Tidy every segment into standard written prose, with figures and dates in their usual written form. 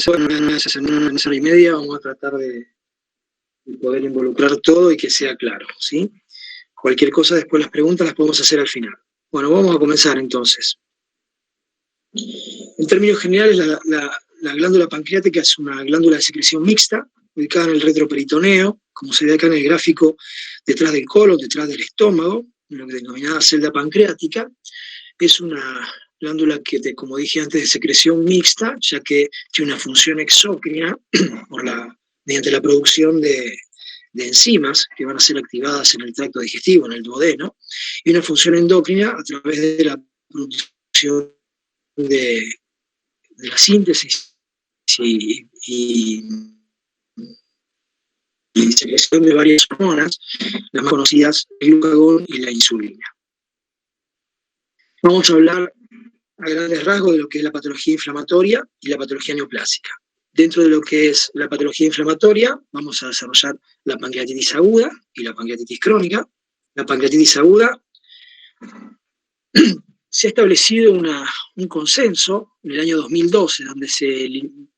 una hora y media, vamos a tratar de poder involucrar todo y que sea claro, ¿sí? Cualquier cosa, después las preguntas las podemos hacer al final. Bueno, vamos a comenzar entonces. En términos generales, la glándula pancreática es una glándula de secreción mixta, ubicada en el retroperitoneo, como se ve acá en el gráfico, detrás del colon, detrás del estómago, lo que denominada celda pancreática. Es una glándula que, como dije antes, de secreción mixta, ya que tiene una función exócrina mediante la producción de enzimas que van a ser activadas en el tracto digestivo, en el duodeno, y una función endócrina a través de la producción de la síntesis y secreción de varias hormonas, las más conocidas, el glucagón y la insulina. Vamos a hablar a grandes rasgos de lo que es la patología inflamatoria y la patología neoplásica. Dentro de lo que es la patología inflamatoria, vamos a desarrollar la pancreatitis aguda y la pancreatitis crónica. La pancreatitis aguda, se ha establecido un consenso en el año 2012, donde se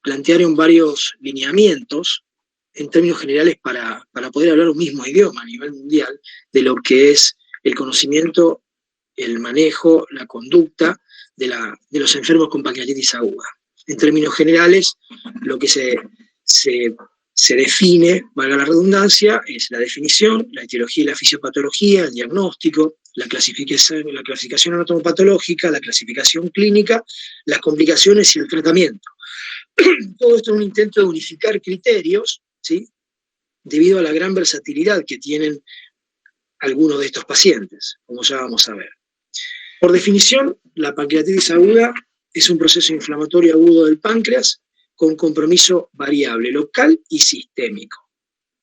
plantearon varios lineamientos en términos generales para poder hablar un mismo idioma a nivel mundial de lo que es el conocimiento, el manejo, la conducta de los enfermos con pancreatitis aguda. En términos generales, lo que se define, valga la redundancia, es la definición, la etiología y la fisiopatología, el diagnóstico, la clasificación anatomopatológica, la clasificación clínica, las complicaciones y el tratamiento. Todo esto es un intento de unificar criterios, ¿sí?, debido a la gran versatilidad que tienen algunos de estos pacientes, como ya vamos a ver. Por definición, la pancreatitis aguda es un proceso inflamatorio agudo del páncreas con compromiso variable, local y sistémico.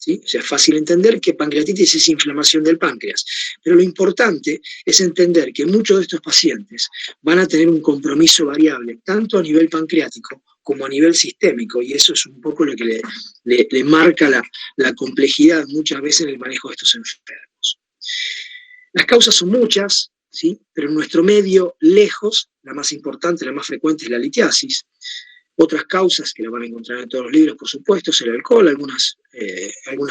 ¿Sí? O sea, es fácil entender que pancreatitis es inflamación del páncreas, pero lo importante es entender que muchos de estos pacientes van a tener un compromiso variable, tanto a nivel pancreático como a nivel sistémico, y eso es un poco lo que le marca la complejidad muchas veces en el manejo de estos enfermos. Las causas son muchas, ¿sí?, pero en nuestro medio, lejos, la más importante, la más frecuente es la litiasis. Otras causas, que las van a encontrar en todos los libros, por supuesto, es el alcohol, algunas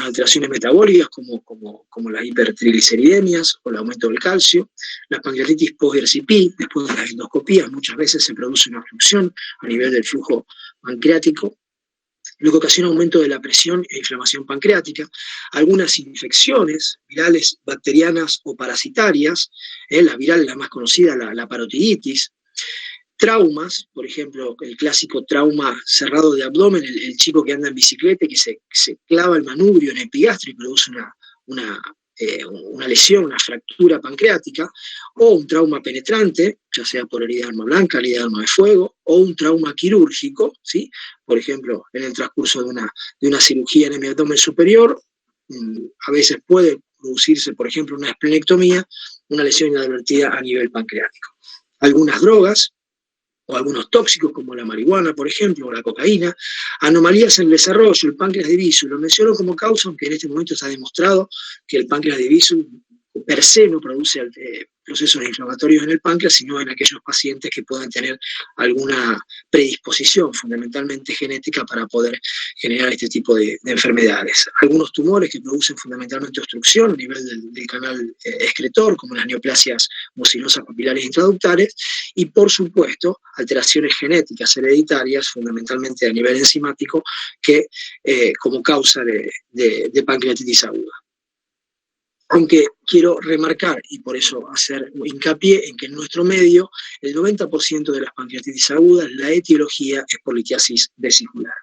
alteraciones metabólicas como las hipertrigliceridemias o el aumento del calcio, la pancreatitis post-ERCP, después de las endoscopías, muchas veces se produce una obstrucción a nivel del flujo pancreático, lo que ocasiona aumento de la presión e inflamación pancreática, algunas infecciones virales, bacterianas o parasitarias, la viral, la más conocida, la parotiditis, traumas, por ejemplo, el clásico trauma cerrado de abdomen, el chico que anda en bicicleta y que se clava el manubrio en el epigastrio y produce una lesión, una fractura pancreática, o un trauma penetrante, ya sea por herida de arma blanca, herida de arma de fuego, o un trauma quirúrgico, ¿sí?, por ejemplo, en el transcurso de una cirugía en el abdomen superior, a veces puede producirse, por ejemplo, una esplenectomía, una lesión inadvertida a nivel pancreático. Algunas drogas, o algunos tóxicos como la marihuana, por ejemplo, o la cocaína, anomalías en el desarrollo, el páncreas de Wiesel, lo menciono como causa, aunque en este momento está demostrado que el páncreas de Wiesel per se no produce procesos inflamatorios en el páncreas, sino en aquellos pacientes que puedan tener alguna predisposición, fundamentalmente genética, para poder generar este tipo de enfermedades. Algunos tumores que producen fundamentalmente obstrucción a nivel del canal excretor, como las neoplasias mucinosas papilares intraductales, y por supuesto, alteraciones genéticas hereditarias, fundamentalmente a nivel enzimático, que como causa de pancreatitis aguda. Aunque quiero remarcar, y por eso hacer hincapié en que en nuestro medio, el 90% de las pancreatitis agudas, la etiología es por litiasis vesicular.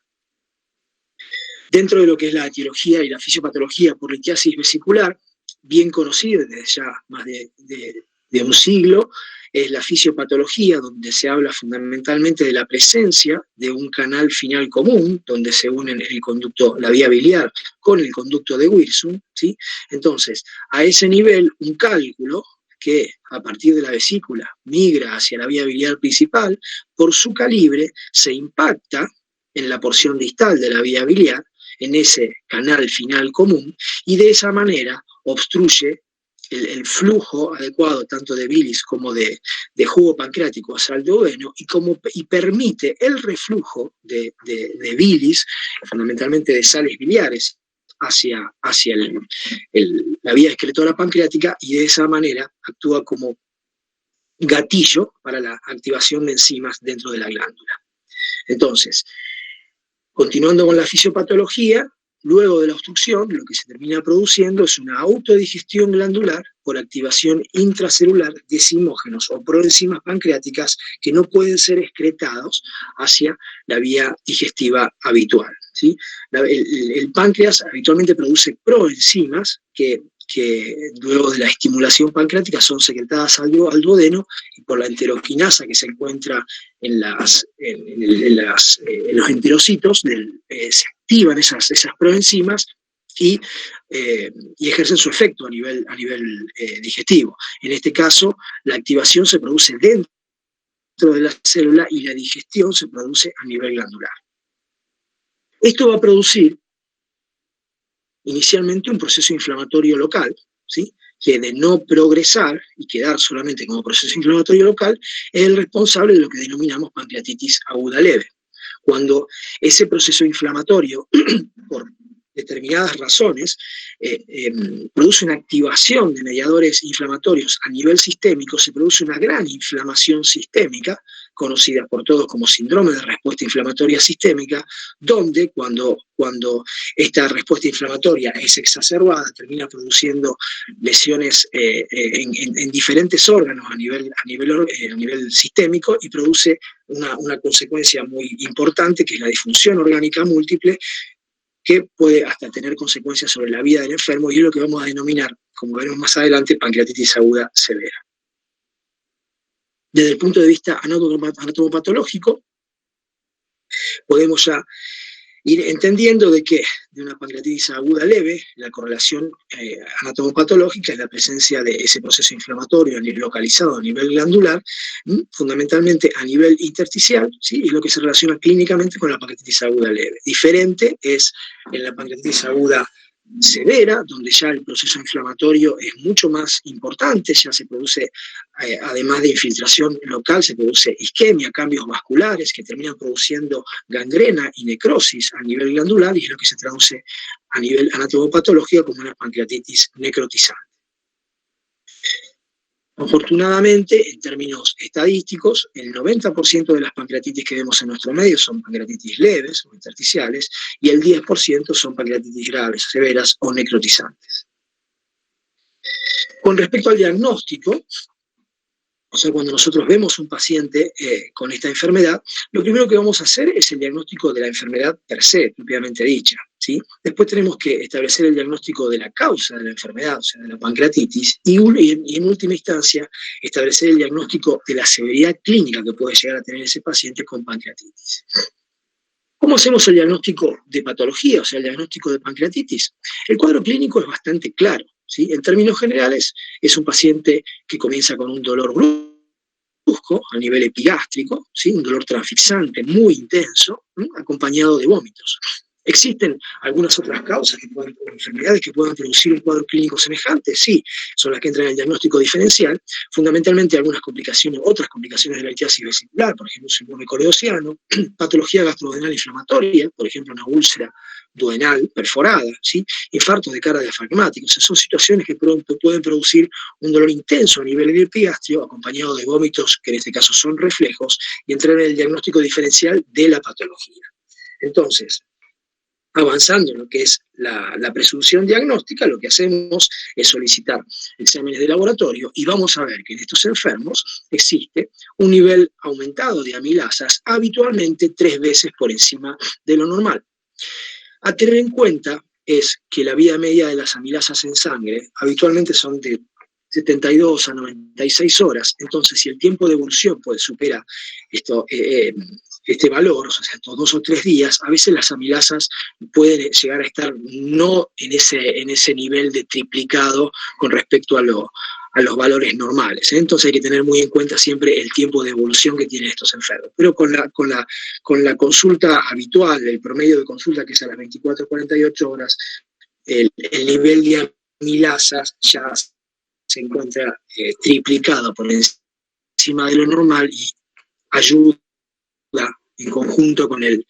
Dentro de lo que es la etiología y la fisiopatología por litiasis vesicular, bien conocida desde ya más de un siglo, es la fisiopatología, donde se habla fundamentalmente de la presencia de un canal final común, donde se unen la vía biliar con el conducto de Wilson, ¿sí? Entonces, a ese nivel, un cálculo que a partir de la vesícula migra hacia la vía biliar principal, por su calibre se impacta en la porción distal de la vía biliar, en ese canal final común, y de esa manera obstruye el flujo adecuado tanto de bilis como de jugo pancreático hacia el duodeno y permite el reflujo de bilis, fundamentalmente de sales biliares, hacia la vía excretora pancreática, y de esa manera actúa como gatillo para la activación de enzimas dentro de la glándula. Entonces, continuando con la fisiopatología, luego de la obstrucción, lo que se termina produciendo es una autodigestión glandular por activación intracelular de zimógenos o proenzimas pancreáticas que no pueden ser excretados hacia la vía digestiva habitual, ¿sí? El páncreas habitualmente produce proenzimas que luego de la estimulación pancreática son secretadas al duodeno, y por la enteroquinasa que se encuentra en los enterocitos se activan esas proenzimas y ejercen su efecto a nivel digestivo. En este caso, la activación se produce dentro de la célula y la digestión se produce a nivel glandular. Esto va a producir inicialmente un proceso inflamatorio local, ¿sí?, que de no progresar y quedar solamente como proceso inflamatorio local, es el responsable de lo que denominamos pancreatitis aguda leve. Cuando ese proceso inflamatorio, por determinadas razones, produce una activación de mediadores inflamatorios a nivel sistémico, se produce una gran inflamación sistémica, conocida por todos como síndrome de respuesta inflamatoria sistémica, donde cuando esta respuesta inflamatoria es exacerbada, termina produciendo lesiones en diferentes órganos a nivel sistémico, y produce una consecuencia muy importante, que es la disfunción orgánica múltiple, que puede hasta tener consecuencias sobre la vida del enfermo, y es lo que vamos a denominar, como veremos más adelante, pancreatitis aguda severa. Desde el punto de vista anatomopatológico, podemos ya ir entendiendo de que de una pancreatitis aguda leve, la correlación anatomopatológica es la presencia de ese proceso inflamatorio localizado a nivel glandular, fundamentalmente a nivel intersticial, ¿sí?, y lo que se relaciona clínicamente con la pancreatitis aguda leve. Diferente es en la pancreatitis aguda severa, donde ya el proceso inflamatorio es mucho más importante, ya se produce, además de infiltración local, se produce isquemia, cambios vasculares que terminan produciendo gangrena y necrosis a nivel glandular, y es lo que se traduce a nivel anatomopatológico como una pancreatitis necrotizante. Afortunadamente, en términos estadísticos, el 90% de las pancreatitis que vemos en nuestro medio son pancreatitis leves o intersticiales, y el 10% son pancreatitis graves, severas o necrotizantes. Con respecto al diagnóstico, o sea, cuando nosotros vemos un paciente con esta enfermedad, lo primero que vamos a hacer es el diagnóstico de la enfermedad per se, propiamente dicha, ¿sí? Después tenemos que establecer el diagnóstico de la causa de la enfermedad, o sea, de la pancreatitis, y en última instancia, establecer el diagnóstico de la severidad clínica que puede llegar a tener ese paciente con pancreatitis. ¿Cómo hacemos el diagnóstico de patología, o sea, el diagnóstico de pancreatitis? El cuadro clínico es bastante claro, ¿sí? En términos generales, es un paciente que comienza con un dolor brusco a nivel epigástrico, ¿sí?, un dolor transfixante muy intenso, acompañado de vómitos. ¿Existen algunas otras causas o enfermedades que puedan producir un cuadro clínico semejante? Sí, son las que entran en el diagnóstico diferencial, fundamentalmente otras complicaciones de la litiasis vesicular, por ejemplo, síndrome coledoceano, patología gastroduodenal inflamatoria, por ejemplo, una úlcera duodenal perforada, ¿sí?, infartos de cara diafragmática. O sea, son situaciones que pueden producir un dolor intenso a nivel epigastrio, acompañado de vómitos, que en este caso son reflejos, y entrar en el diagnóstico diferencial de la patología. Entonces, avanzando en lo que es la presunción diagnóstica, lo que hacemos es solicitar exámenes de laboratorio, y vamos a ver que en estos enfermos existe un nivel aumentado de amilasas, habitualmente 3 veces por encima de lo normal. A tener en cuenta es que la vida media de las amilasas en sangre habitualmente son de 72 a 96 horas, entonces si el tiempo de evolución supera este valor, o sea, estos 2 o 3 días, a veces las amilasas pueden llegar a estar no en ese nivel de triplicado con respecto a los valores normales, ¿eh? Entonces hay que tener muy en cuenta siempre el tiempo de evolución que tienen estos enfermos. Pero con la consulta habitual, el promedio de consulta, que es a las 24 o 48 horas, el nivel de amilasas ya se encuentra triplicada por encima de lo normal y ayuda en conjunto con el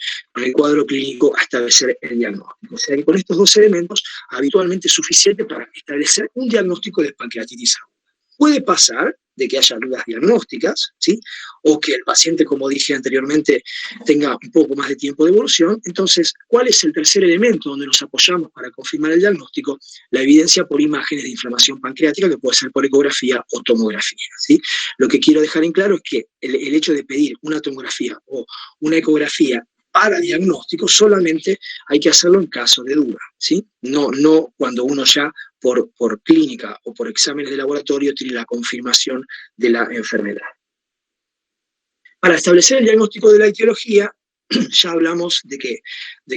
cuadro clínico a establecer el diagnóstico. O sea que con estos dos elementos habitualmente es suficiente para establecer un diagnóstico de pancreatitis aguda. Puede pasar de que haya dudas diagnósticas, ¿sí? O que el paciente, como dije anteriormente, tenga un poco más de tiempo de evolución. Entonces, ¿cuál es el tercer elemento donde nos apoyamos para confirmar el diagnóstico? La evidencia por imágenes de inflamación pancreática, que puede ser por ecografía o tomografía, ¿sí? Lo que quiero dejar en claro es que el hecho de pedir una tomografía o una ecografía para diagnóstico solamente hay que hacerlo en caso de duda, ¿sí? No cuando uno ya por clínica o por exámenes de laboratorio tiene la confirmación de la enfermedad. Para establecer el diagnóstico de la etiología, ya hablamos de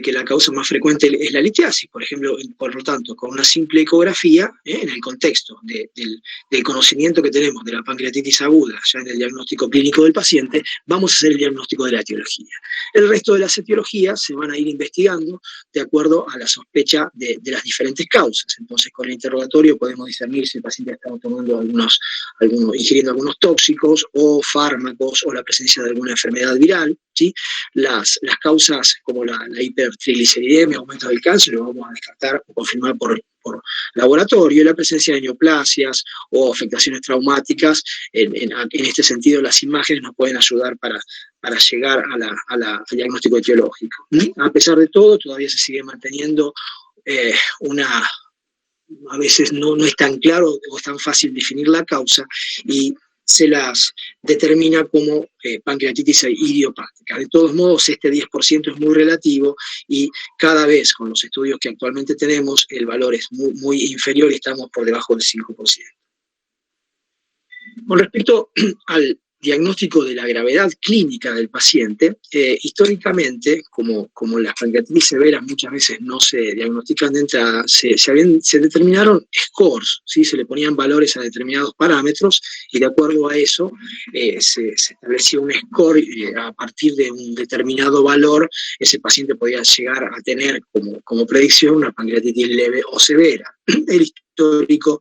que la causa más frecuente es la litiasis, por ejemplo, por lo tanto, con una simple ecografía, en el contexto del conocimiento que tenemos de la pancreatitis aguda, ya en el diagnóstico clínico del paciente, vamos a hacer el diagnóstico de la etiología. El resto de las etiologías se van a ir investigando de acuerdo a la sospecha de las diferentes causas. Entonces, con el interrogatorio podemos discernir si el paciente está tomando ingiriendo algunos tóxicos o fármacos o la presencia de alguna enfermedad viral, ¿sí? Las causas como la hipertrigliceridemia, aumento del cáncer, lo vamos a descartar o confirmar por laboratorio, y la presencia de neoplasias o afectaciones traumáticas. En este sentido, las imágenes nos pueden ayudar para llegar al diagnóstico etiológico. A pesar de todo, todavía se sigue manteniendo a veces no es tan claro o es tan fácil definir la causa, y se las determina como pancreatitis idiopática. De todos modos, este 10% es muy relativo y cada vez con los estudios que actualmente tenemos el valor es muy inferior y estamos por debajo del 5%. Con respecto al diagnóstico de la gravedad clínica del paciente, históricamente, como las pancreatitis severas muchas veces no se diagnostican de entrada, se determinaron scores, ¿sí? Se le ponían valores a determinados parámetros y de acuerdo a eso se establecía un score, a partir de un determinado valor ese paciente podía llegar a tener como predicción una pancreatitis leve o severa. El histórico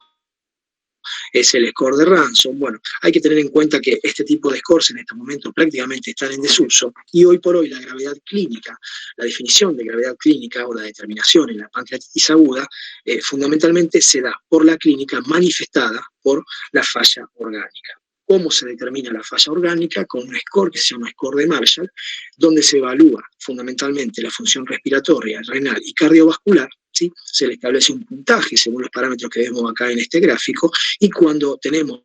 es el score de Ransom. Bueno, hay que tener en cuenta que este tipo de scores en estos momentos prácticamente están en desuso y hoy por hoy la gravedad clínica, la definición de gravedad clínica o la determinación en la pancreatitis aguda fundamentalmente se da por la clínica manifestada por la falla orgánica. ¿Cómo se determina la falla orgánica? Con un score que se llama score de Marshall, donde se evalúa fundamentalmente la función respiratoria, renal y cardiovascular, ¿sí? Se le establece un puntaje según los parámetros que vemos acá en este gráfico, y cuando tenemos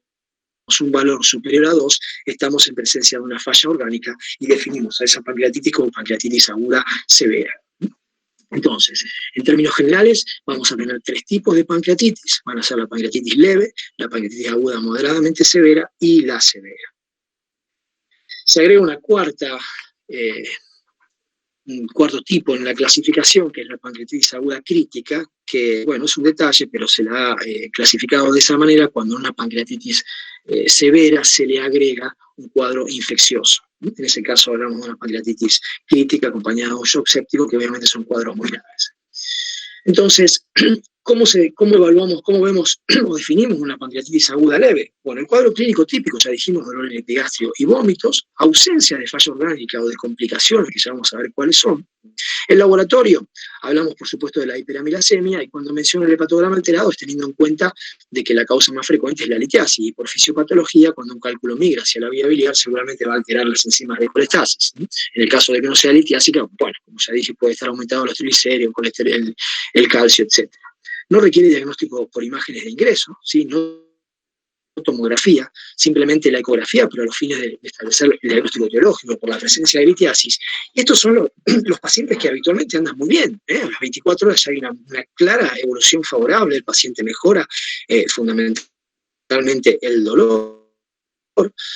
un valor superior a 2, estamos en presencia de una falla orgánica y definimos a esa pancreatitis como pancreatitis aguda severa. Entonces, en términos generales, vamos a tener 3 tipos de pancreatitis. Van a ser la pancreatitis leve, la pancreatitis aguda moderadamente severa y la severa. Se agrega un cuarto tipo en la clasificación, que es la pancreatitis aguda crítica, que, bueno, es un detalle, pero se la ha clasificado de esa manera cuando a una pancreatitis severa se le agrega un cuadro infeccioso. En ese caso hablamos de una pancreatitis crítica acompañada de un shock séptico, que obviamente son cuadros muy graves. Entonces, ¿cómo evaluamos, cómo vemos o definimos una pancreatitis aguda leve? Bueno, el cuadro clínico típico, ya dijimos, dolor en el epigastrio y vómitos, ausencia de falla orgánica o de complicaciones, que ya vamos a ver cuáles son. El laboratorio, hablamos por supuesto de la hiperamilasemia, y cuando menciono el hepatograma alterado es teniendo en cuenta de que la causa más frecuente es la litiasis, y por fisiopatología, cuando un cálculo migra hacia la vía biliar, seguramente va a alterar las enzimas de colestasis. En el caso de que no sea litiásica, bueno, como ya dije, puede estar aumentado los triglicéridos, el calcio, etc. No requiere diagnóstico por imágenes de ingreso, ¿sí? No tomografía, simplemente la ecografía, pero a los fines de establecer el diagnóstico etiológico por la presencia de litiasis. Y estos son los pacientes que habitualmente andan muy bien, a las 24 horas ya hay una clara evolución favorable, el paciente mejora fundamentalmente el dolor,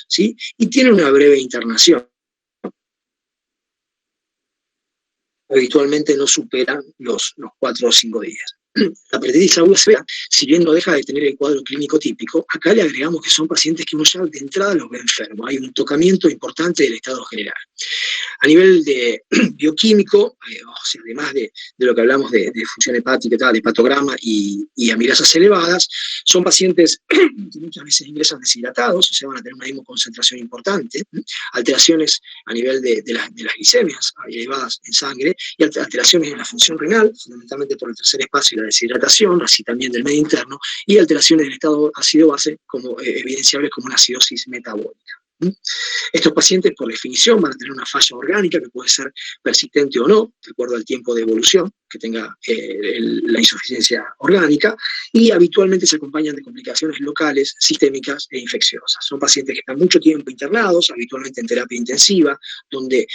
¿sí? Y tiene una breve internación. Habitualmente no superan los 4 o 5 días. la pancreatitis aguda severa, si bien no deja de tener el cuadro clínico típico, acá le agregamos que son pacientes que uno ya de entrada los ve enfermos. Hay un tocamiento importante del estado general. A nivel de bioquímico, o sea, además de lo que hablamos de función hepática, de hepatograma y amilasas elevadas, son pacientes que muchas veces ingresan deshidratados, o sea, van a tener una hemoconcentración importante, alteraciones a nivel de las glicemias elevadas en sangre y alteraciones en la función renal, fundamentalmente por el tercer espacio y la deshidratación, así también del medio interno, y alteraciones del estado ácido-base como evidenciables como una acidosis metabólica. Estos pacientes, por definición, van a tener una falla orgánica que puede ser persistente o no, de acuerdo al tiempo de evolución que tenga la insuficiencia orgánica, y habitualmente se acompañan de complicaciones locales, sistémicas e infecciosas. Son pacientes que están mucho tiempo internados, habitualmente en terapia intensiva, donde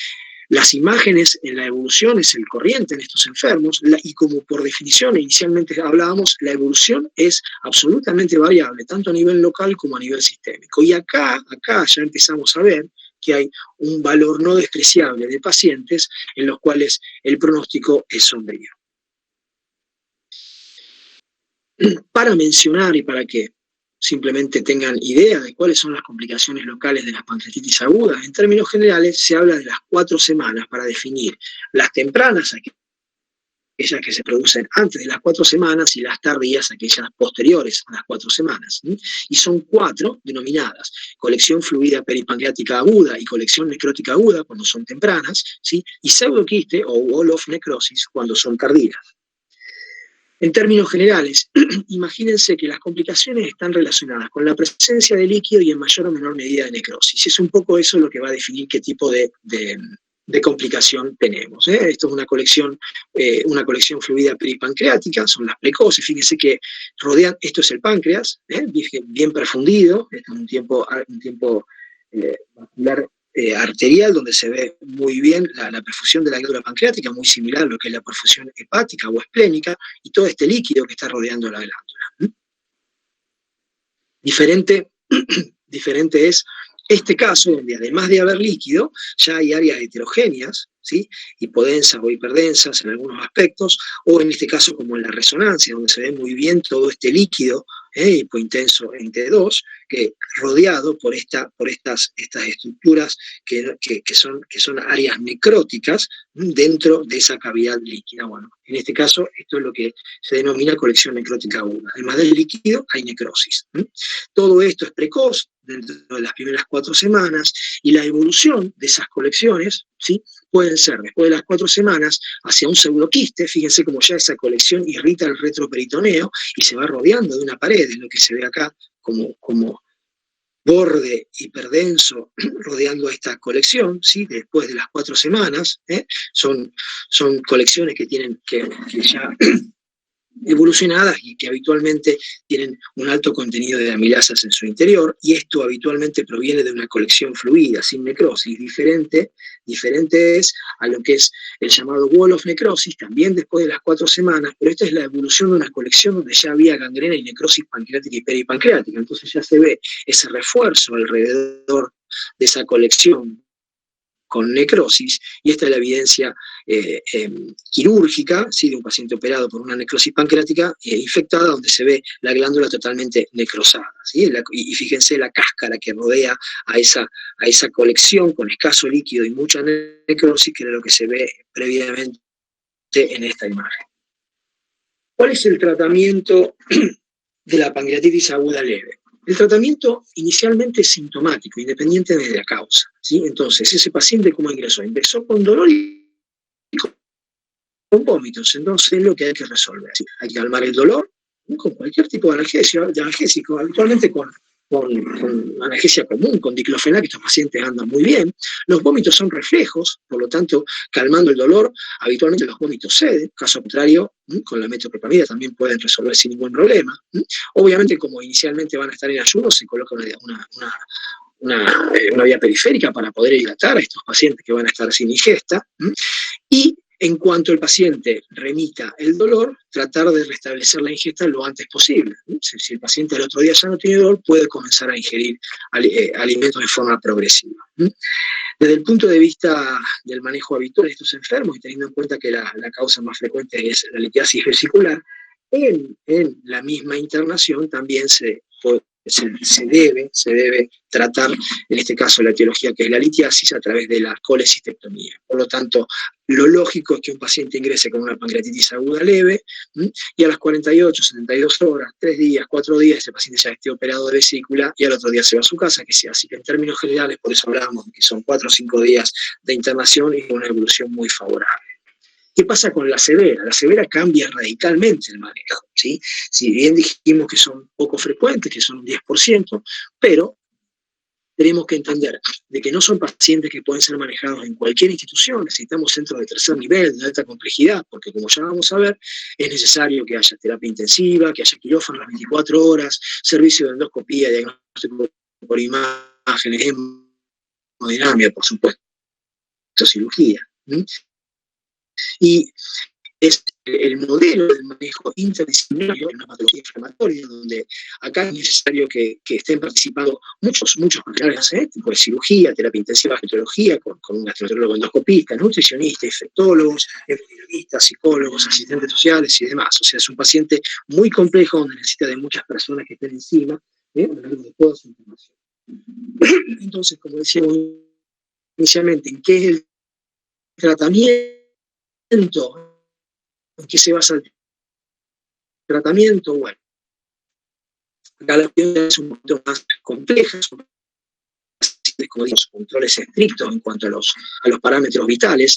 las imágenes en la evolución es el corriente en estos enfermos, y como por definición inicialmente hablábamos, la evolución es absolutamente variable, tanto a nivel local como a nivel sistémico. Y acá ya empezamos a ver que hay un valor no despreciable de pacientes en los cuales el pronóstico es sombrío. Para mencionar y para que simplemente tengan idea de cuáles son las complicaciones locales de las pancreatitis agudas, en términos generales se habla de las 4 semanas para definir las tempranas, aquellas que se producen antes de las 4 semanas, y las tardías, aquellas posteriores a las 4 semanas. Y son 4 denominadas: colección fluida peripancreática aguda y colección necrótica aguda cuando son tempranas, ¿sí? Y pseudoquiste o wall of necrosis cuando son tardías. En términos generales, imagínense que las complicaciones están relacionadas con la presencia de líquido y en mayor o menor medida de necrosis. Es un poco eso lo que va a definir qué tipo de complicación tenemos. Esto es una colección fluida peripancreática, son las precoces. Fíjense que rodean, esto es el páncreas, bien perfundido, esto es un tiempo vascular arterial, donde se ve muy bien la perfusión de la glándula pancreática, muy similar a lo que es la perfusión hepática o esplénica, y todo este líquido que está rodeando la glándula. Diferente es este caso, donde además de haber líquido, ya hay áreas heterogéneas, ¿sí? Hipodensas o hiperdensas en algunos aspectos, o en este caso como en la resonancia, donde se ve muy bien todo este líquido hipointenso en T2, que rodeado por estas estructuras que son áreas necróticas dentro de esa cavidad líquida. Bueno, en este caso, esto es lo que se denomina colección necrótica aguda. Además del líquido, hay necrosis. Todo esto es precoz, dentro de las primeras 4 semanas, y la evolución de esas colecciones, ¿sí?, pueden ser después de las 4 semanas hacia un pseudoquiste. Fíjense cómo ya esa colección irrita el retroperitoneo y se va rodeando de una pared, es lo que se ve acá como borde hiperdenso rodeando a esta colección, ¿sí?, después de las 4 semanas. Son colecciones que ya evolucionadas y que habitualmente tienen un alto contenido de amilasas en su interior, y esto habitualmente proviene de una colección fluida, sin necrosis. Diferente es a lo que es el llamado wall of necrosis, también después de las 4 semanas, pero esta es la evolución de una colección donde ya había gangrena y necrosis pancreática y peripancreática. Entonces ya se ve ese refuerzo alrededor de esa colección con necrosis, y esta es la evidencia quirúrgica, ¿sí?, de un paciente operado por una necrosis pancreática infectada, donde se ve la glándula totalmente necrosada, ¿sí? Y fíjense la cáscara que rodea a esa colección con escaso líquido y mucha necrosis, que era lo que se ve previamente en esta imagen. ¿Cuál es el tratamiento de la pancreatitis aguda leve? El tratamiento inicialmente es sintomático, independiente de la causa, ¿sí? Entonces, ese paciente, ¿cómo ingresó? Ingresó con dolor y con vómitos. Entonces, es lo que hay que resolver, ¿sí? Hay que calmar el dolor con cualquier tipo de analgésico, habitualmente con analgesia común, con diclofenac, que estos pacientes andan muy bien. Los vómitos son reflejos, por lo tanto, calmando el dolor, habitualmente los vómitos ceden. Caso contrario, con la metoclopramida también pueden resolver sin ningún problema. Obviamente, como inicialmente van a estar en ayuno, se coloca una vía periférica para poder hidratar a estos pacientes que van a estar sin ingesta. Y en cuanto el paciente remita el dolor, tratar de restablecer la ingesta lo antes posible. Si el paciente al otro día ya no tiene dolor, puede comenzar a ingerir alimentos de forma progresiva. Desde el punto de vista del manejo habitual de estos enfermos, y teniendo en cuenta que la causa más frecuente es la litiasis vesicular, en la misma internación también se debe tratar, en este caso, la etiología que es la litiasis a través de la colecistectomía. Por lo tanto, lo lógico es que un paciente ingrese con una pancreatitis aguda leve, y a las 48, 72 horas, 3 días, 4 días, ese paciente ya esté operado de vesícula y al otro día se va a su casa, que sea. Así que en términos generales, por eso hablábamos de que son 4 o 5 días de internación y una evolución muy favorable. ¿Qué pasa con la severa? La severa cambia radicalmente el manejo, ¿sí? Si bien dijimos que son poco frecuentes, que son un 10%, pero tenemos que entender de que no son pacientes que pueden ser manejados en cualquier institución, necesitamos centros de tercer nivel, de alta complejidad, porque como ya vamos a ver, es necesario que haya terapia intensiva, que haya quirófano las 24 horas, servicio de endoscopía, diagnóstico por imágenes, hemodinámica, por supuesto, cirugía. Y es el modelo del manejo interdisciplinario en una patología inflamatoria, donde acá es necesario que estén participando muchos profesionales de tipo de cirugía, terapia intensiva, gastroenterología, con un gastroenterólogo endoscopista, nutricionista, infectólogos, epidemiologistas, psicólogos, asistentes sociales y demás. O sea, es un paciente muy complejo donde necesita de muchas personas que estén encima, a lo largo de toda su información. Entonces, como decíamos inicialmente, ¿en qué es el tratamiento? ¿En qué se basa el tratamiento? Bueno, acá la cuestión es un poquito más compleja, son como digo, controles estrictos en cuanto a los parámetros vitales,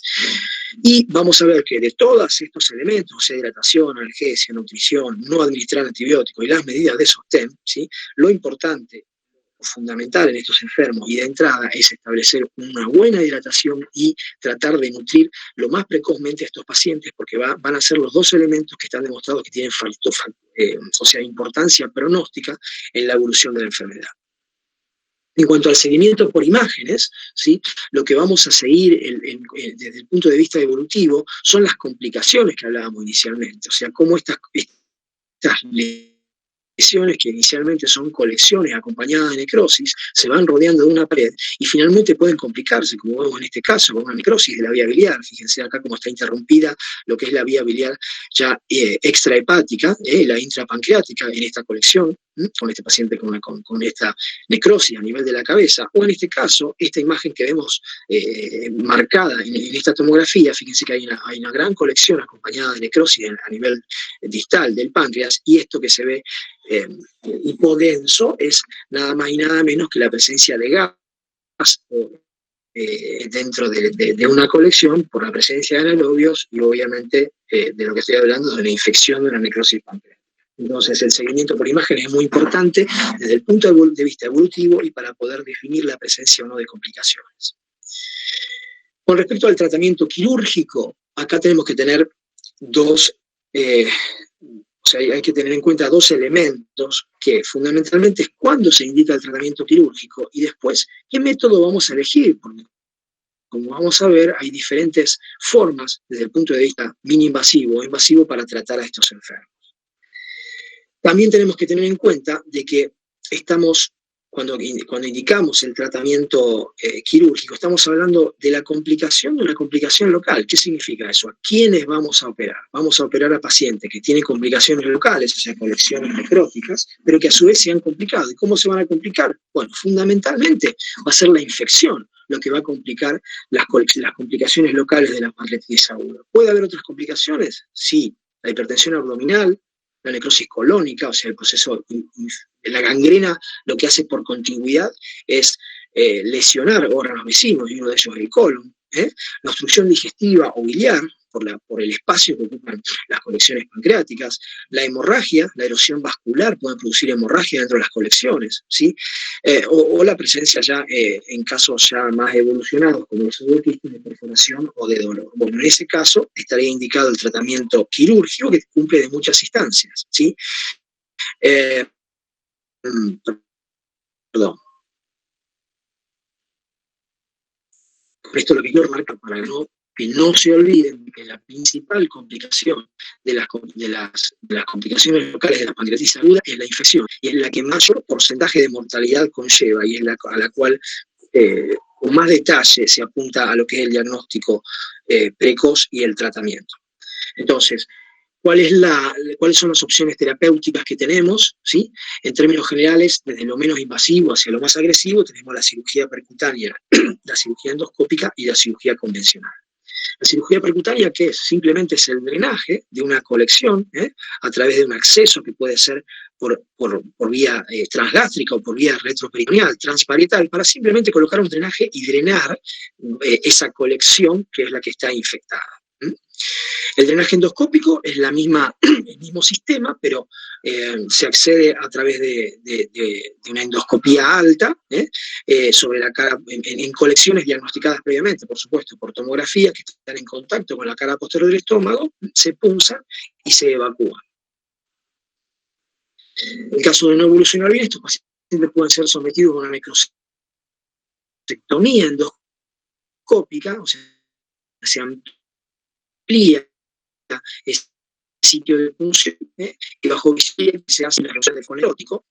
y vamos a ver que de todos estos elementos, o sea, hidratación, analgesia, nutrición, no administrar antibióticos y las medidas de sostén, ¿sí? Lo importante, fundamental en estos enfermos y de entrada es establecer una buena hidratación y tratar de nutrir lo más precozmente a estos pacientes, porque van a ser los dos elementos que están demostrados que tienen importancia pronóstica en la evolución de la enfermedad. En cuanto al seguimiento por imágenes, ¿sí? Lo que vamos a seguir desde el punto de vista evolutivo son las complicaciones que hablábamos inicialmente, o sea, cómo estas lesiones que inicialmente son colecciones acompañadas de necrosis, se van rodeando de una pared y finalmente pueden complicarse, como vemos en este caso, con una necrosis de la vía biliar. Fíjense acá cómo está interrumpida lo que es la vía biliar ya extrahepática, la intrapancreática en esta colección, con este paciente con esta necrosis a nivel de la cabeza, o en este caso, esta imagen que vemos marcada en esta tomografía, fíjense que hay una gran colección acompañada de necrosis a nivel distal del páncreas, y esto que se ve hipodenso es nada más y nada menos que la presencia de gas dentro de una colección por la presencia de anaerobios y obviamente de lo que estoy hablando de una infección de una necrosis pancreática. Entonces el seguimiento por imágenes es muy importante desde el punto de vista evolutivo y para poder definir la presencia o no de complicaciones. Con respecto al tratamiento quirúrgico, acá tenemos que tener hay que tener en cuenta dos elementos, que fundamentalmente es cuándo se indica el tratamiento quirúrgico y después qué método vamos a elegir, porque como vamos a ver, hay diferentes formas desde el punto de vista mini-invasivo o invasivo para tratar a estos enfermos. También tenemos que tener en cuenta de que cuando indicamos el tratamiento quirúrgico, estamos hablando de la complicación de una complicación local. ¿Qué significa eso? ¿A quiénes vamos a operar? Vamos a operar a pacientes que tienen complicaciones locales, o sea, colecciones necróticas, pero que a su vez se han complicado. ¿Y cómo se van a complicar? Bueno, fundamentalmente va a ser la infección lo que va a complicar las complicaciones locales de la pancreatitis aguda. ¿Puede haber otras complicaciones? Sí, la hipertensión abdominal, la necrosis colónica, o sea, el proceso, la gangrena lo que hace por continuidad es lesionar órganos vecinos, y uno de ellos es el colon, la obstrucción digestiva o biliar, por el espacio que ocupan las colecciones pancreáticas, la hemorragia, la erosión vascular puede producir hemorragia dentro de las colecciones, ¿sí? O la presencia ya en casos ya más evolucionados, como los quistes de perforación o de dolor. Bueno, en ese caso estaría indicado el tratamiento quirúrgico que cumple de muchas instancias, ¿sí? Perdón. Esto lo que quiero remarcar para que no se olviden que la principal complicación de las complicaciones locales de la pancreatitis aguda es la infección, y es la que mayor porcentaje de mortalidad conlleva, y es a la cual con más detalle se apunta a lo que es el diagnóstico precoz y el tratamiento. Entonces, cuáles son las opciones terapéuticas que tenemos, ¿sí? En términos generales, desde lo menos invasivo hacia lo más agresivo, tenemos la cirugía percutánea, la cirugía endoscópica y la cirugía convencional. La cirugía percutánea, que es? Simplemente es el drenaje de una colección a través de un acceso que puede ser por vía transgástrica o por vía retroperitoneal, transparietal, para simplemente colocar un drenaje y drenar esa colección que es la que está infectada. El drenaje endoscópico es el mismo sistema, pero se accede a través de una endoscopía alta, sobre la cara, en colecciones diagnosticadas previamente, por supuesto, por tomografía, que están en contacto con la cara posterior del estómago, se punzan y se evacúan. En caso de no evolucionar bien, estos pacientes pueden ser sometidos a una necrosectomía endoscópica, o sea, se amplía ese sitio de punción, que bajo visibilidad se hace la reducción de fondo erótico.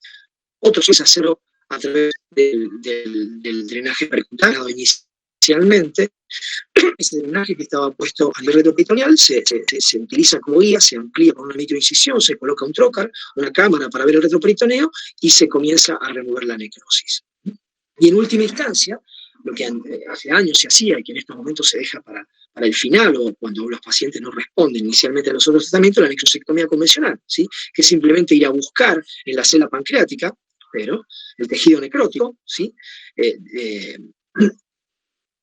Otros es hacerlo a través del drenaje percutáneo inicialmente. Ese drenaje que estaba puesto a nivel retroperitoneal se utiliza como guía, se amplía por una microincisión, se coloca un trocar, una cámara para ver el retroperitoneo y se comienza a remover la necrosis. Y en última instancia, lo que hace años se hacía y que en estos momentos se deja para el final o cuando los pacientes no responden inicialmente a los otros tratamientos, la necrosectomía convencional, ¿sí? Que es simplemente ir a buscar en la célula pancreática, pero el tejido necrótico, ¿sí?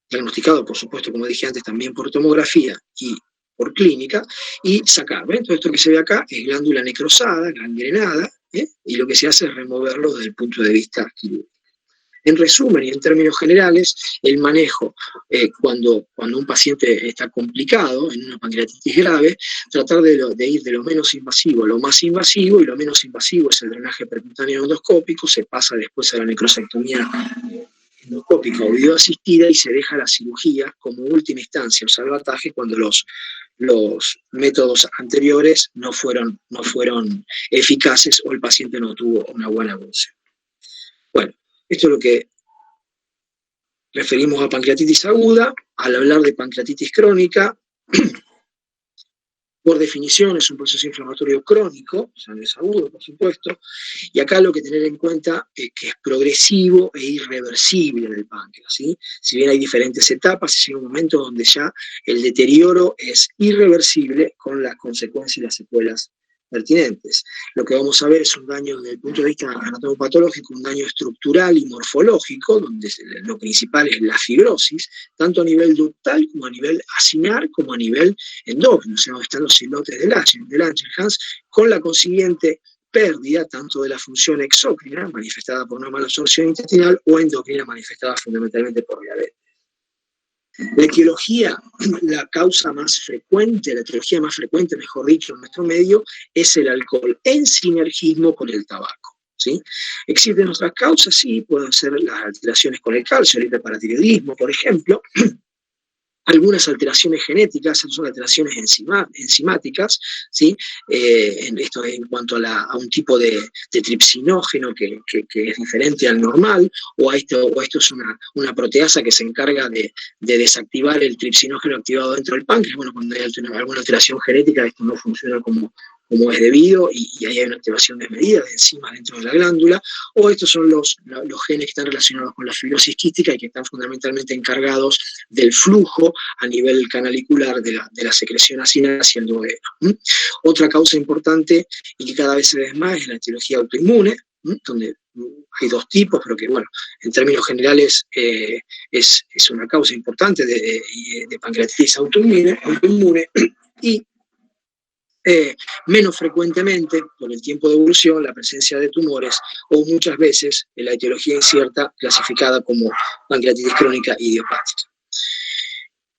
Diagnosticado, por supuesto, como dije antes, también por tomografía y por clínica, y sacar. ¿Ven? Todo esto que se ve acá es glándula necrosada, gangrenada, y lo que se hace es removerlo desde el punto de vista quirúrgico. En resumen y en términos generales, el manejo cuando un paciente está complicado en una pancreatitis grave, tratar de ir de lo menos invasivo a lo más invasivo, y lo menos invasivo es el drenaje percutáneo endoscópico, se pasa después a la necrosectomía endoscópica o videoasistida y se deja la cirugía como última instancia o salvataje cuando los métodos anteriores no fueron eficaces o el paciente no tuvo una buena evolución. Bueno, esto es lo que referimos a pancreatitis aguda. Al hablar de pancreatitis crónica, por definición es un proceso inflamatorio crónico, o sea, no es agudo, por supuesto, y acá lo que tener en cuenta es que es progresivo e irreversible del páncreas, ¿sí? Si bien hay diferentes etapas, llega un momento donde ya el deterioro es irreversible con las consecuencias y las secuelas pertinentes. Lo que vamos a ver es un daño desde el punto de vista anatomopatológico, un daño estructural y morfológico, donde lo principal es la fibrosis, tanto a nivel ductal como a nivel acinar, como a nivel endócrino, o sea, donde están los islotes del Langerhans, con la consiguiente pérdida tanto de la función exócrina, manifestada por una malabsorción intestinal, o endocrina, manifestada fundamentalmente por diabetes. La etiología, la causa más frecuente, la etiología más frecuente, mejor dicho, en nuestro medio, es el alcohol, en sinergismo con el tabaco, ¿sí? ¿Existen otras causas? Sí, pueden ser las alteraciones con el calcio, el hiperparatiroidismo, por ejemplo. Algunas alteraciones genéticas, son alteraciones enzimáticas, ¿sí? Esto en cuanto a un tipo de tripsinógeno que es diferente al normal, o esto es una proteasa que se encarga de desactivar el tripsinógeno activado dentro del páncreas. Bueno, cuando hay alguna alteración genética, esto no funciona como es debido, y ahí hay una activación desmedida de enzimas dentro de la glándula, o estos son los genes que están relacionados con la fibrosis quística y que están fundamentalmente encargados del flujo a nivel canalicular de la secreción acinar hacia el duodeno. Otra causa importante y que cada vez se ve más es la etiología autoinmune, donde hay dos tipos, pero que, bueno, en términos generales es una causa importante de pancreatitis autoinmune y menos frecuentemente, por el tiempo de evolución, la presencia de tumores, o muchas veces la etiología incierta clasificada como pancreatitis crónica idiopática.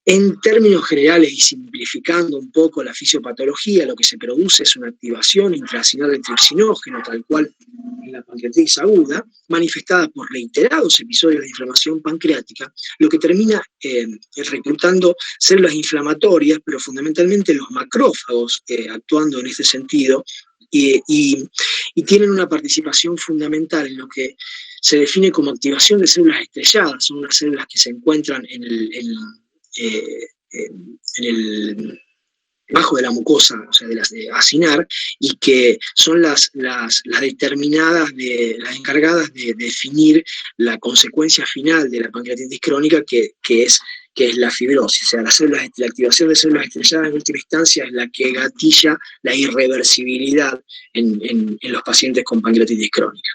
En términos generales y simplificando un poco la fisiopatología, lo que se produce es una activación intracinal del tripsinógeno, tal cual en la pancreatitis aguda, manifestada por reiterados episodios de inflamación pancreática, lo que termina reclutando células inflamatorias, pero fundamentalmente los macrófagos actuando en este sentido, y tienen una participación fundamental en lo que se define como activación de células estrelladas. Son unas células que se encuentran en debajo de la mucosa, o sea, de las de acinar, y que son las determinadas, las encargadas de definir la consecuencia final de la pancreatitis crónica, que es la fibrosis. O sea, la activación de células estrelladas en última instancia es la que gatilla la irreversibilidad en los pacientes con pancreatitis crónica.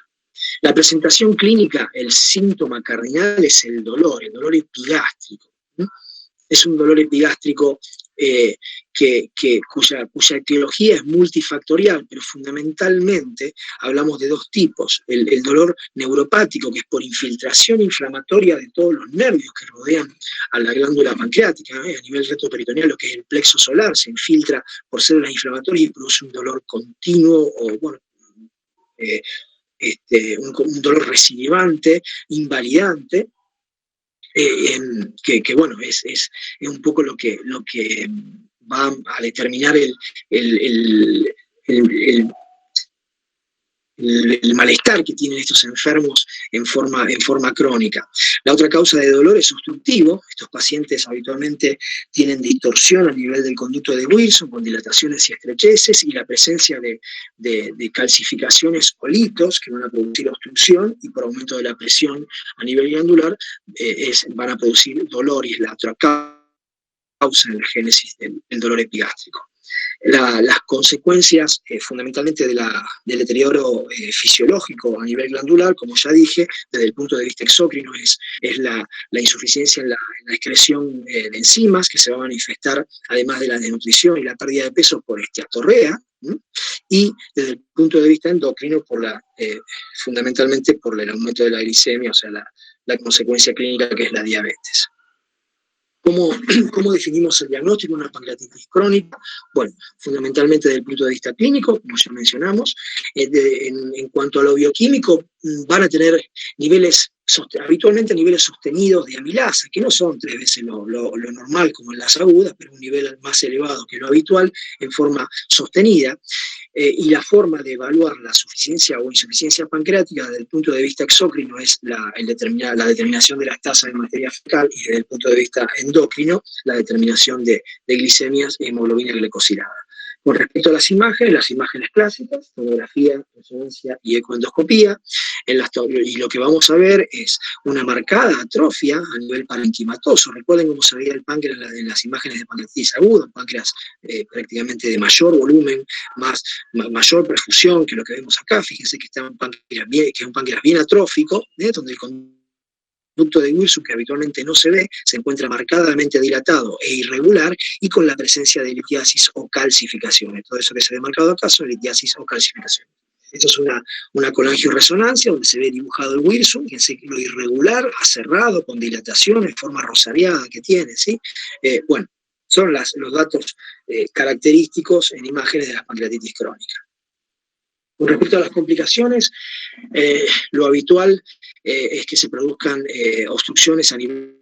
La presentación clínica, el síntoma cardinal es el dolor epigástrico. Es un dolor epigástrico cuya etiología es multifactorial, pero fundamentalmente hablamos de dos tipos. El dolor neuropático, que es por infiltración inflamatoria de todos los nervios que rodean a la glándula pancreática, a nivel retroperitoneal, lo que es el plexo solar, se infiltra por células inflamatorias y produce un dolor continuo, o bueno, un dolor recidivante, invalidante, que bueno, es un poco lo que va a determinar el malestar que tienen estos enfermos en forma crónica. La otra causa de dolor es obstructivo. Estos pacientes habitualmente tienen distorsión a nivel del conducto de Wilson, con dilataciones y estrecheces, y la presencia de calcificaciones o litos que van a producir obstrucción, y por aumento de la presión a nivel glandular van a producir dolor, y es la otra causa en la génesis del dolor epigástrico. Las consecuencias fundamentalmente del deterioro fisiológico a nivel glandular, como ya dije, desde el punto de vista exócrino, es la insuficiencia en la excreción de enzimas, que se va a manifestar, además de la desnutrición y la pérdida de peso, por esteatorrea, y desde el punto de vista endocrino, fundamentalmente por el aumento de la glicemia, o sea, la consecuencia clínica, que es la diabetes. ¿Cómo definimos el diagnóstico de una pancreatitis crónica? Bueno, fundamentalmente desde el punto de vista clínico, como ya mencionamos. En cuanto a lo bioquímico, van a tener habitualmente niveles sostenidos de amilasa, que no son 3 veces lo normal como en las agudas, pero un nivel más elevado que lo habitual, en forma sostenida. Y la forma de evaluar la suficiencia o insuficiencia pancreática desde el punto de vista exócrino es la determinación de las tasas de materia fecal, y desde el punto de vista endocrino la determinación de glicemias y hemoglobina glicosilada. Con respecto a las imágenes clásicas, tomografía, resonancia y ecoendoscopía, y lo que vamos a ver es una marcada atrofia a nivel parenquimatoso. Recuerden cómo se veía el páncreas en las imágenes de pancreatitis aguda, un páncreas prácticamente de mayor volumen, mayor perfusión que lo que vemos acá. Fíjense que es un páncreas bien atrófico, donde el conducto de Wilson, que habitualmente no se ve, se encuentra marcadamente dilatado e irregular, y con la presencia de litiasis o calcificaciones. Todo eso que se ve marcado acá son litiasis o calcificaciones. Esto es una colangioresonancia donde se ve dibujado el Wilson, fíjense lo irregular, aserrado, con dilataciones, forma rosariada que tiene, ¿sí? Bueno, son los datos característicos en imágenes de la pancreatitis crónica. Con respecto a las complicaciones, lo habitual es que se produzcan obstrucciones a nivel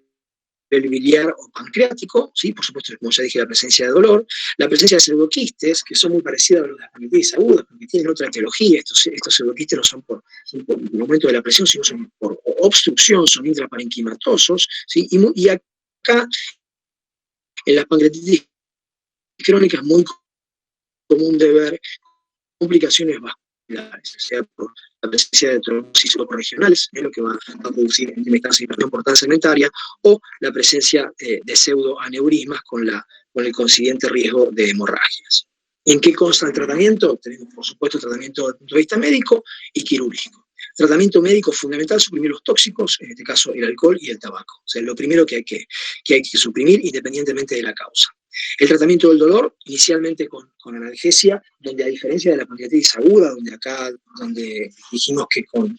biliar o pancreático, ¿sí? Por supuesto, como ya dije, la presencia de dolor, la presencia de pseudoquistes, que son muy parecidas a los de las pancreatitis agudas, porque tienen otra etiología. Estos pseudoquistes no son por el aumento de la presión, sino son por obstrucción, son intraparenquimatosos, ¿sí? Y acá, en las pancreatitis crónicas, es muy común de ver complicaciones vasculares, o sea, por la presencia de trombosis regionales, lo que va a producir en última instancia hipertensión portal segmentaria, o la presencia de pseudoaneurismas con el consiguiente riesgo de hemorragias. ¿En qué consta el tratamiento? Tenemos, por supuesto, tratamiento desde el punto de vista médico y quirúrgico. Tratamiento médico fundamental: suprimir los tóxicos, en este caso el alcohol y el tabaco. O sea, lo primero que hay que suprimir, independientemente de la causa. El tratamiento del dolor, inicialmente con analgesia, donde a diferencia de la pancreatitis aguda, donde dijimos que con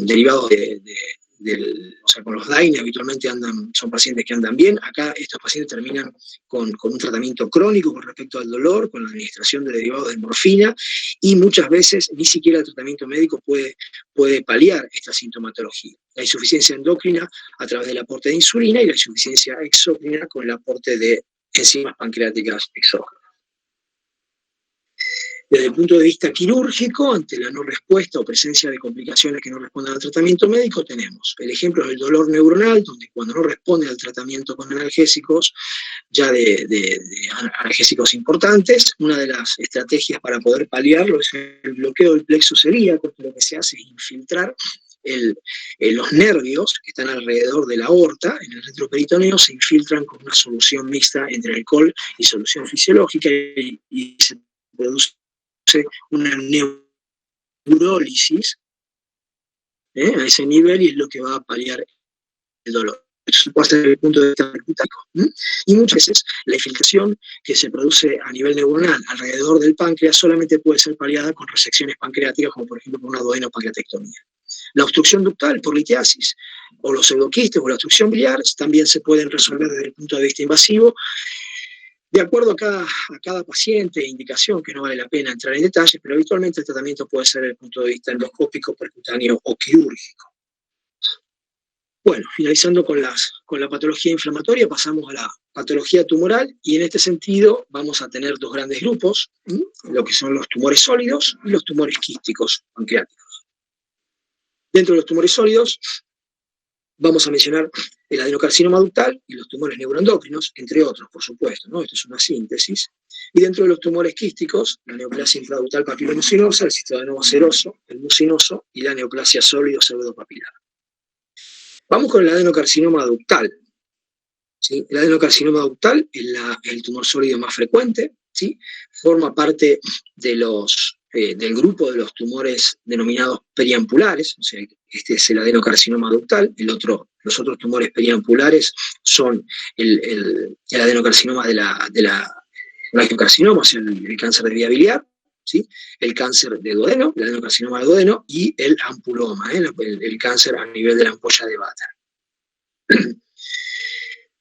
derivados o sea, con los DAINE habitualmente son pacientes que andan bien. Acá estos pacientes terminan con un tratamiento crónico con respecto al dolor, con la administración de derivados de morfina, y muchas veces ni siquiera el tratamiento médico puede paliar esta sintomatología. La insuficiencia endocrina a través del aporte de insulina, y la insuficiencia exócrina con el aporte de enzimas pancreáticas exógenas. Desde el punto de vista quirúrgico, ante la no respuesta o presencia de complicaciones que no responden al tratamiento médico, tenemos el ejemplo del dolor neuronal, donde cuando no responde al tratamiento con analgésicos, ya de analgésicos importantes, una de las estrategias para poder paliarlo es el bloqueo del plexo celíaco, que lo que se hace es infiltrar los nervios que están alrededor de la aorta, en el retroperitoneo, se infiltran con una solución mixta entre alcohol y solución fisiológica y se produce una neurólisis a ese nivel y es lo que va a paliar el dolor. Eso puede ser desde el punto de vista percutático. Y muchas veces la infiltración que se produce a nivel neuronal alrededor del páncreas solamente puede ser paliada con resecciones pancreáticas, como por ejemplo por una duodenopancreatectomía. La obstrucción ductal por litiasis, o los pseudoquistes o la obstrucción biliar también se pueden resolver desde el punto de vista invasivo, de acuerdo a cada paciente e indicación, que no vale la pena entrar en detalles, pero habitualmente el tratamiento puede ser desde el punto de vista endoscópico, percutáneo o quirúrgico. Bueno, finalizando con la patología inflamatoria, pasamos a la patología tumoral, y en este sentido vamos a tener dos grandes grupos, lo que son los tumores sólidos y los tumores quísticos pancreáticos. Dentro de los tumores sólidos, vamos a mencionar el adenocarcinoma ductal y los tumores neuroendocrinos, entre otros, por supuesto, ¿no? Esto es una síntesis. Y dentro de los tumores quísticos, la neoplasia infraductal papilomucinosa, el cistoadenoma seroso, el mucinoso y la neoplasia sólido pseudopapilar. Vamos con el adenocarcinoma ductal. ¿Sí? El adenocarcinoma ductal es el tumor sólido más frecuente, ¿sí? Forma parte de del grupo de los tumores denominados periampulares, o sea, este es el adenocarcinoma ductal, los otros tumores periampulares son el adenocarcinoma del angiocarcinoma, o sea, el cáncer de vía biliar, ¿sí? El cáncer de duodeno, el adenocarcinoma de duodeno, y el ampuloma, el cáncer a nivel de la ampolla de Vater.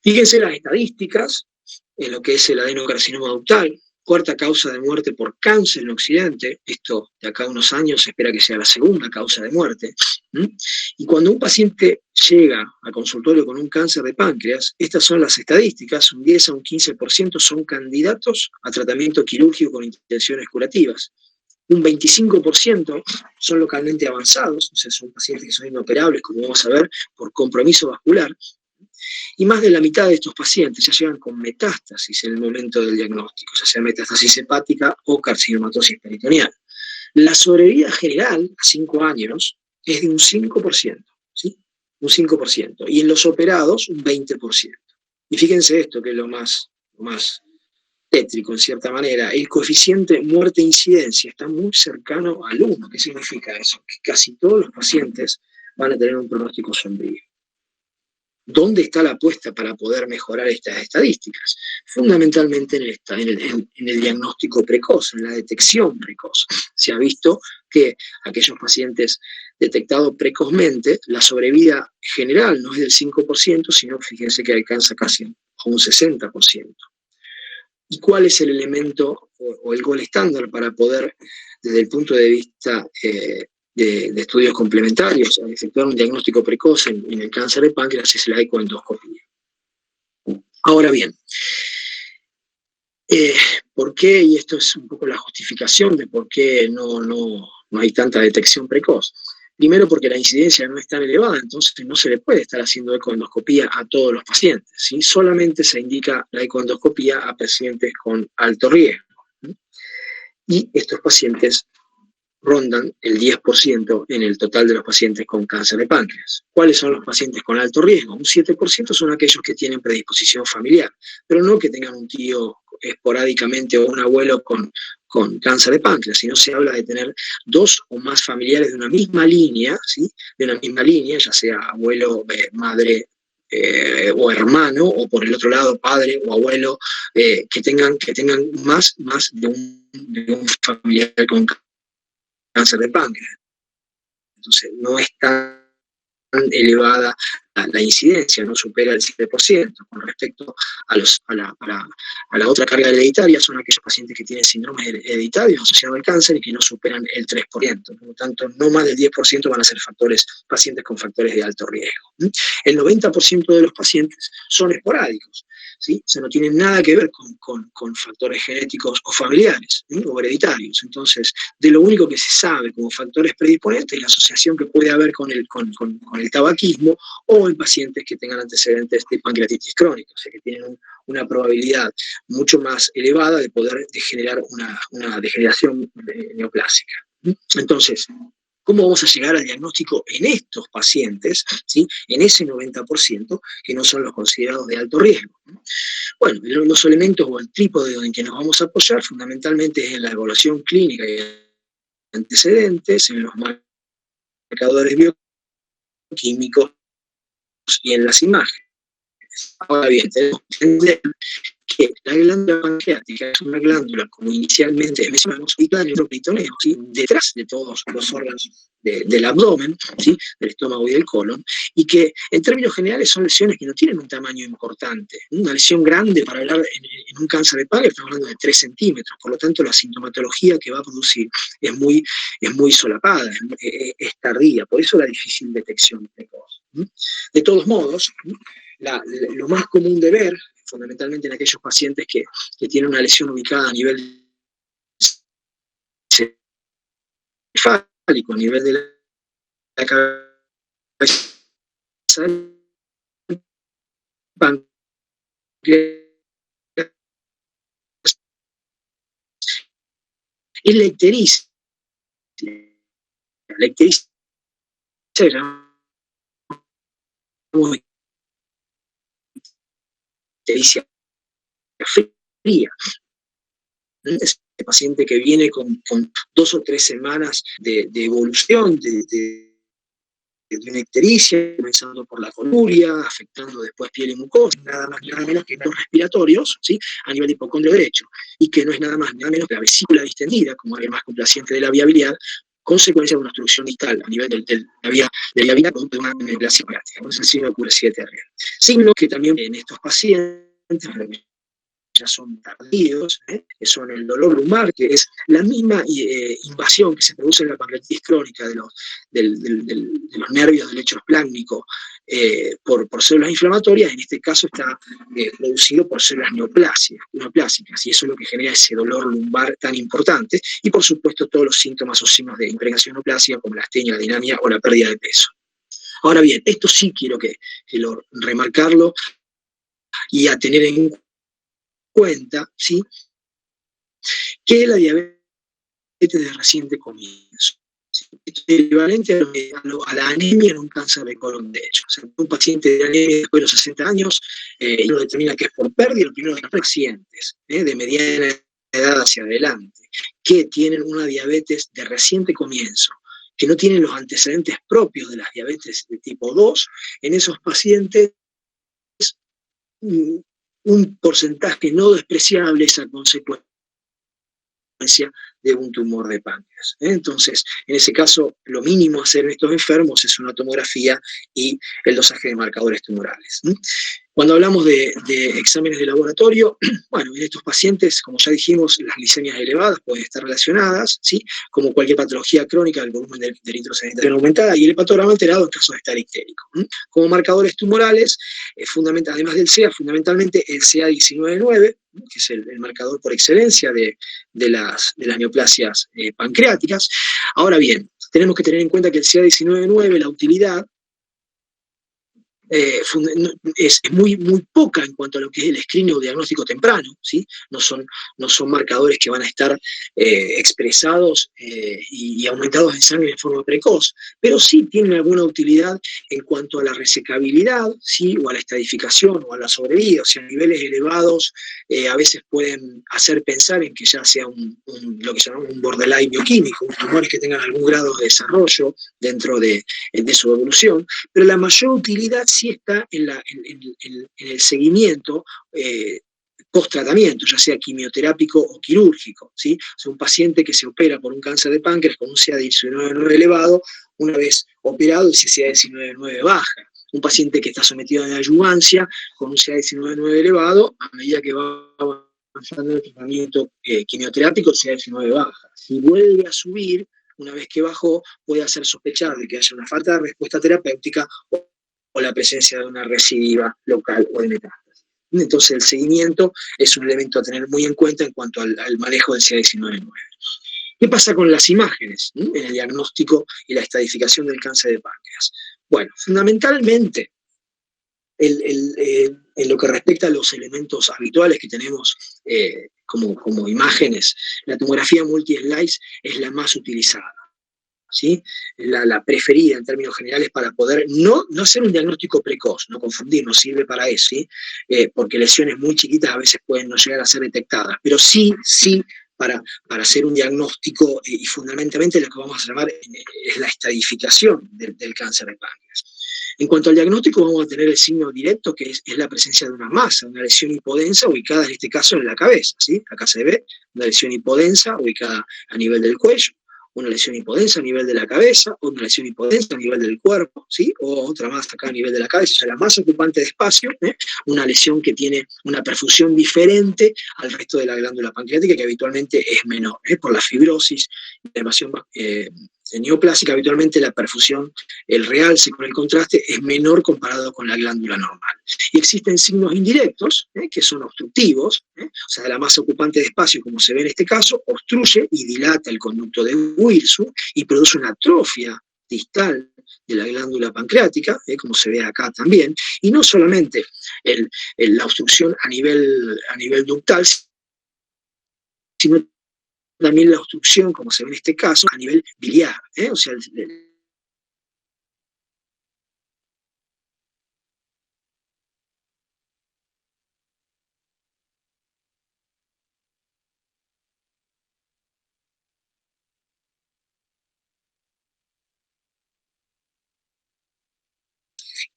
Fíjense las estadísticas en lo que es el adenocarcinoma ductal. Cuarta causa de muerte por cáncer en Occidente, esto de acá a unos años se espera que sea la segunda causa de muerte. Y cuando un paciente llega al consultorio con un cáncer de páncreas, estas son las estadísticas, un 10 a un 15% son candidatos a tratamiento quirúrgico con intenciones curativas. Un 25% son localmente avanzados, o sea, son pacientes que son inoperables, como vamos a ver, por compromiso vascular. Y más de la mitad de estos pacientes ya llegan con metástasis en el momento del diagnóstico, ya sea metástasis hepática o carcinomatosis peritoneal. La sobrevida general a 5 años es de un 5%, ¿sí? Un 5%. Y en los operados, un 20%. Y fíjense esto, que es lo más tétrico en cierta manera. El coeficiente muerte-incidencia está muy cercano al 1. ¿Qué significa eso? Que casi todos los pacientes van a tener un pronóstico sombrío. ¿Dónde está la apuesta para poder mejorar estas estadísticas? Fundamentalmente en el diagnóstico precoz, en la detección precoz. Se ha visto que aquellos pacientes detectados precozmente, la sobrevida general no es del 5%, sino fíjense que alcanza casi un 60%. ¿Y cuál es el elemento o el gol estándar para poder, desde el punto de vista de estudios complementarios, a efectuar un diagnóstico precoz en el cáncer de páncreas, es la ecoendoscopía? Ahora bien, ¿por qué? Y esto es un poco la justificación de por qué no hay tanta detección precoz. Primero, porque la incidencia no es tan elevada, entonces no se le puede estar haciendo ecoendoscopía a todos los pacientes, ¿sí? Solamente se indica la ecoendoscopía a pacientes con alto riesgo. Y estos pacientes rondan el 10% en el total de los pacientes con cáncer de páncreas. ¿Cuáles son los pacientes con alto riesgo? Un 7% son aquellos que tienen predisposición familiar, pero no que tengan un tío esporádicamente o un abuelo con cáncer de páncreas, sino se habla de tener 2 o más familiares de una misma línea, ¿sí? De una misma línea, ya sea abuelo, madre o hermano, o por el otro lado padre o abuelo, que tengan más de un familiar con cáncer de páncreas. Entonces, no es tan elevada la incidencia no supera el 7%. Con respecto a la otra carga hereditaria, son aquellos pacientes que tienen síndromes hereditarios asociados al cáncer y que no superan el 3%. Por lo tanto, no más del 10% van a ser pacientes con factores de alto riesgo. El 90% de los pacientes son esporádicos, ¿sí? O sea, no tienen nada que ver con factores genéticos o familiares, ¿sí? O hereditarios. Entonces, de lo único que se sabe como factores predisponentes es la asociación que puede haber con el tabaquismo o en pacientes que tengan antecedentes de pancreatitis crónica, o sea, que tienen una probabilidad mucho más elevada de poder generar una degeneración neoplásica. Entonces, ¿cómo vamos a llegar al diagnóstico en estos pacientes, ¿sí? En ese 90% que no son los considerados de alto riesgo? Bueno, los elementos o el trípode en que nos vamos a apoyar fundamentalmente es en la evaluación clínica y antecedentes, en los marcadores bioquímicos y en las imágenes. Ahora bien, tenemos que entender que la glándula pancreática es una glándula, como inicialmente mencionamos, ubicada en el neuroperitoneo, ¿sí? Detrás de todos los órganos del abdomen, ¿sí? Del estómago y del colon, y que en términos generales son lesiones que no tienen un tamaño importante. Una lesión grande para hablar en un cáncer de páncreas, estamos hablando de 3 centímetros, por lo tanto la sintomatología que va a producir es muy solapada, es tardía, por eso la difícil detección precoz. De todos modos, lo más común de ver, fundamentalmente en aquellos pacientes que tienen una lesión ubicada a nivel cefálico, a nivel de la cabeza del páncreas, es la ictericia. La ictericia ictericia fría. Es el paciente que viene con 2 o 3 semanas de evolución de una ictericia, comenzando por la coluria, afectando después piel y mucosa, nada más nada menos que los respiratorios, ¿sí? A nivel de hipocondrio derecho, y que no es nada más nada menos que la vesícula distendida, como área más complaciente de la vía biliar, consecuencia de una obstrucción distal a nivel de la vía biliar con una neoplasia pancreática. Entonces, el signo de curiosidad terrible. Signos que también en estos pacientes ya son tardíos, que son el dolor lumbar, que es la misma invasión que se produce en la pancreatitis crónica de los nervios del lecho esplácnico por células inflamatorias. En este caso está producido por células neoplásicas, y eso es lo que genera ese dolor lumbar tan importante, y por supuesto todos los síntomas o signos de impregnación neoplásica como la astenia, la dinamia o la pérdida de peso. Ahora bien, esto sí quiero remarcarlo y a tener en cuenta, ¿sí? Que la diabetes de reciente comienzo, ¿sí? Es equivalente a la anemia en un cáncer de colon derecho. O sea, un paciente de anemia después de los 60 años, y uno determina que es por pérdida, lo primero que los pacientes de mediana edad hacia adelante, que tienen una diabetes de reciente comienzo, que no tienen los antecedentes propios de las diabetes de tipo 2, en esos pacientes un porcentaje no despreciable es a consecuencia de un tumor de páncreas. Entonces, en ese caso, lo mínimo a hacer en estos enfermos es una tomografía y el dosaje de marcadores tumorales. Cuando hablamos de exámenes de laboratorio, bueno, en estos pacientes, como ya dijimos, las glicemias elevadas pueden estar relacionadas, ¿sí? Como cualquier patología crónica, el volumen de eritrosedimentación aumentada y el hepatograma alterado en caso de estar ictérico. Como marcadores tumorales, además del CA, fundamentalmente el CA19-9, que es el marcador por excelencia de las neoplasias pancreáticas. Ahora bien, tenemos que tener en cuenta que el CA19-9, la utilidad, es muy poca en cuanto a lo que es el screening o diagnóstico temprano, ¿sí? No son marcadores que van a estar expresados y aumentados en sangre de forma precoz, pero sí tienen alguna utilidad en cuanto a la resecabilidad, ¿sí? O a la estadificación o a la sobrevida. O sea, niveles elevados a veces pueden hacer pensar en que ya sea lo que llamamos un borderline bioquímico, tumores que tengan algún grado de desarrollo dentro de su evolución, pero la mayor utilidad sí está en el seguimiento post-tratamiento, ya sea quimioterápico o quirúrgico, ¿sí? O sea, un paciente que se opera por un cáncer de páncreas con un CA19-9 elevado, una vez operado, ese CA19-9 baja. un paciente que está sometido a neoadyuvancia con un CA19-9 elevado, a medida que va avanzando el tratamiento quimioterápico, el CA19 baja. Si vuelve a subir, una vez que bajó, puede hacer sospechar de que haya una falta de respuesta terapéutica o la presencia de una recidiva local o de metástasis. Entonces el seguimiento es un elemento a tener muy en cuenta en cuanto al manejo del CA19-9. ¿Qué pasa con las imágenes en el diagnóstico y la estadificación del cáncer de páncreas? Bueno, fundamentalmente, en lo que respecta a los elementos habituales que tenemos como imágenes, la tomografía multi-slice es la más utilizada, ¿sí? La preferida en términos generales para poder no hacer un diagnóstico precoz, no confundir, no sirve para eso, ¿sí? Porque lesiones muy chiquitas a veces pueden no llegar a ser detectadas, pero sí para hacer un diagnóstico y fundamentalmente lo que vamos a llamar es la estadificación del cáncer de páncreas. En cuanto al diagnóstico, vamos a tener el signo directo, que es la presencia de una masa, una lesión hipodensa ubicada en este caso en la cabeza, ¿sí? Acá se ve una lesión hipodensa ubicada a nivel del cuello, una lesión hipodensa a nivel de la cabeza, o una lesión hipodensa a nivel del cuerpo, ¿sí? O otra más acá a nivel de la cabeza, o sea, la masa ocupante de espacio, una lesión que tiene una perfusión diferente al resto de la glándula pancreática, que habitualmente es menor, por la fibrosis, la evasión neoplásica, habitualmente la perfusión, el realce con el contraste, es menor comparado con la glándula normal. Y existen signos indirectos, que son obstructivos, o sea, la masa ocupante de espacio, como se ve en este caso, obstruye y dilata el conducto de Wilson y produce una atrofia distal de la glándula pancreática, como se ve acá también, y no solamente la obstrucción a nivel ductal, sino también la obstrucción, como se ve en este caso, a nivel biliar, o sea,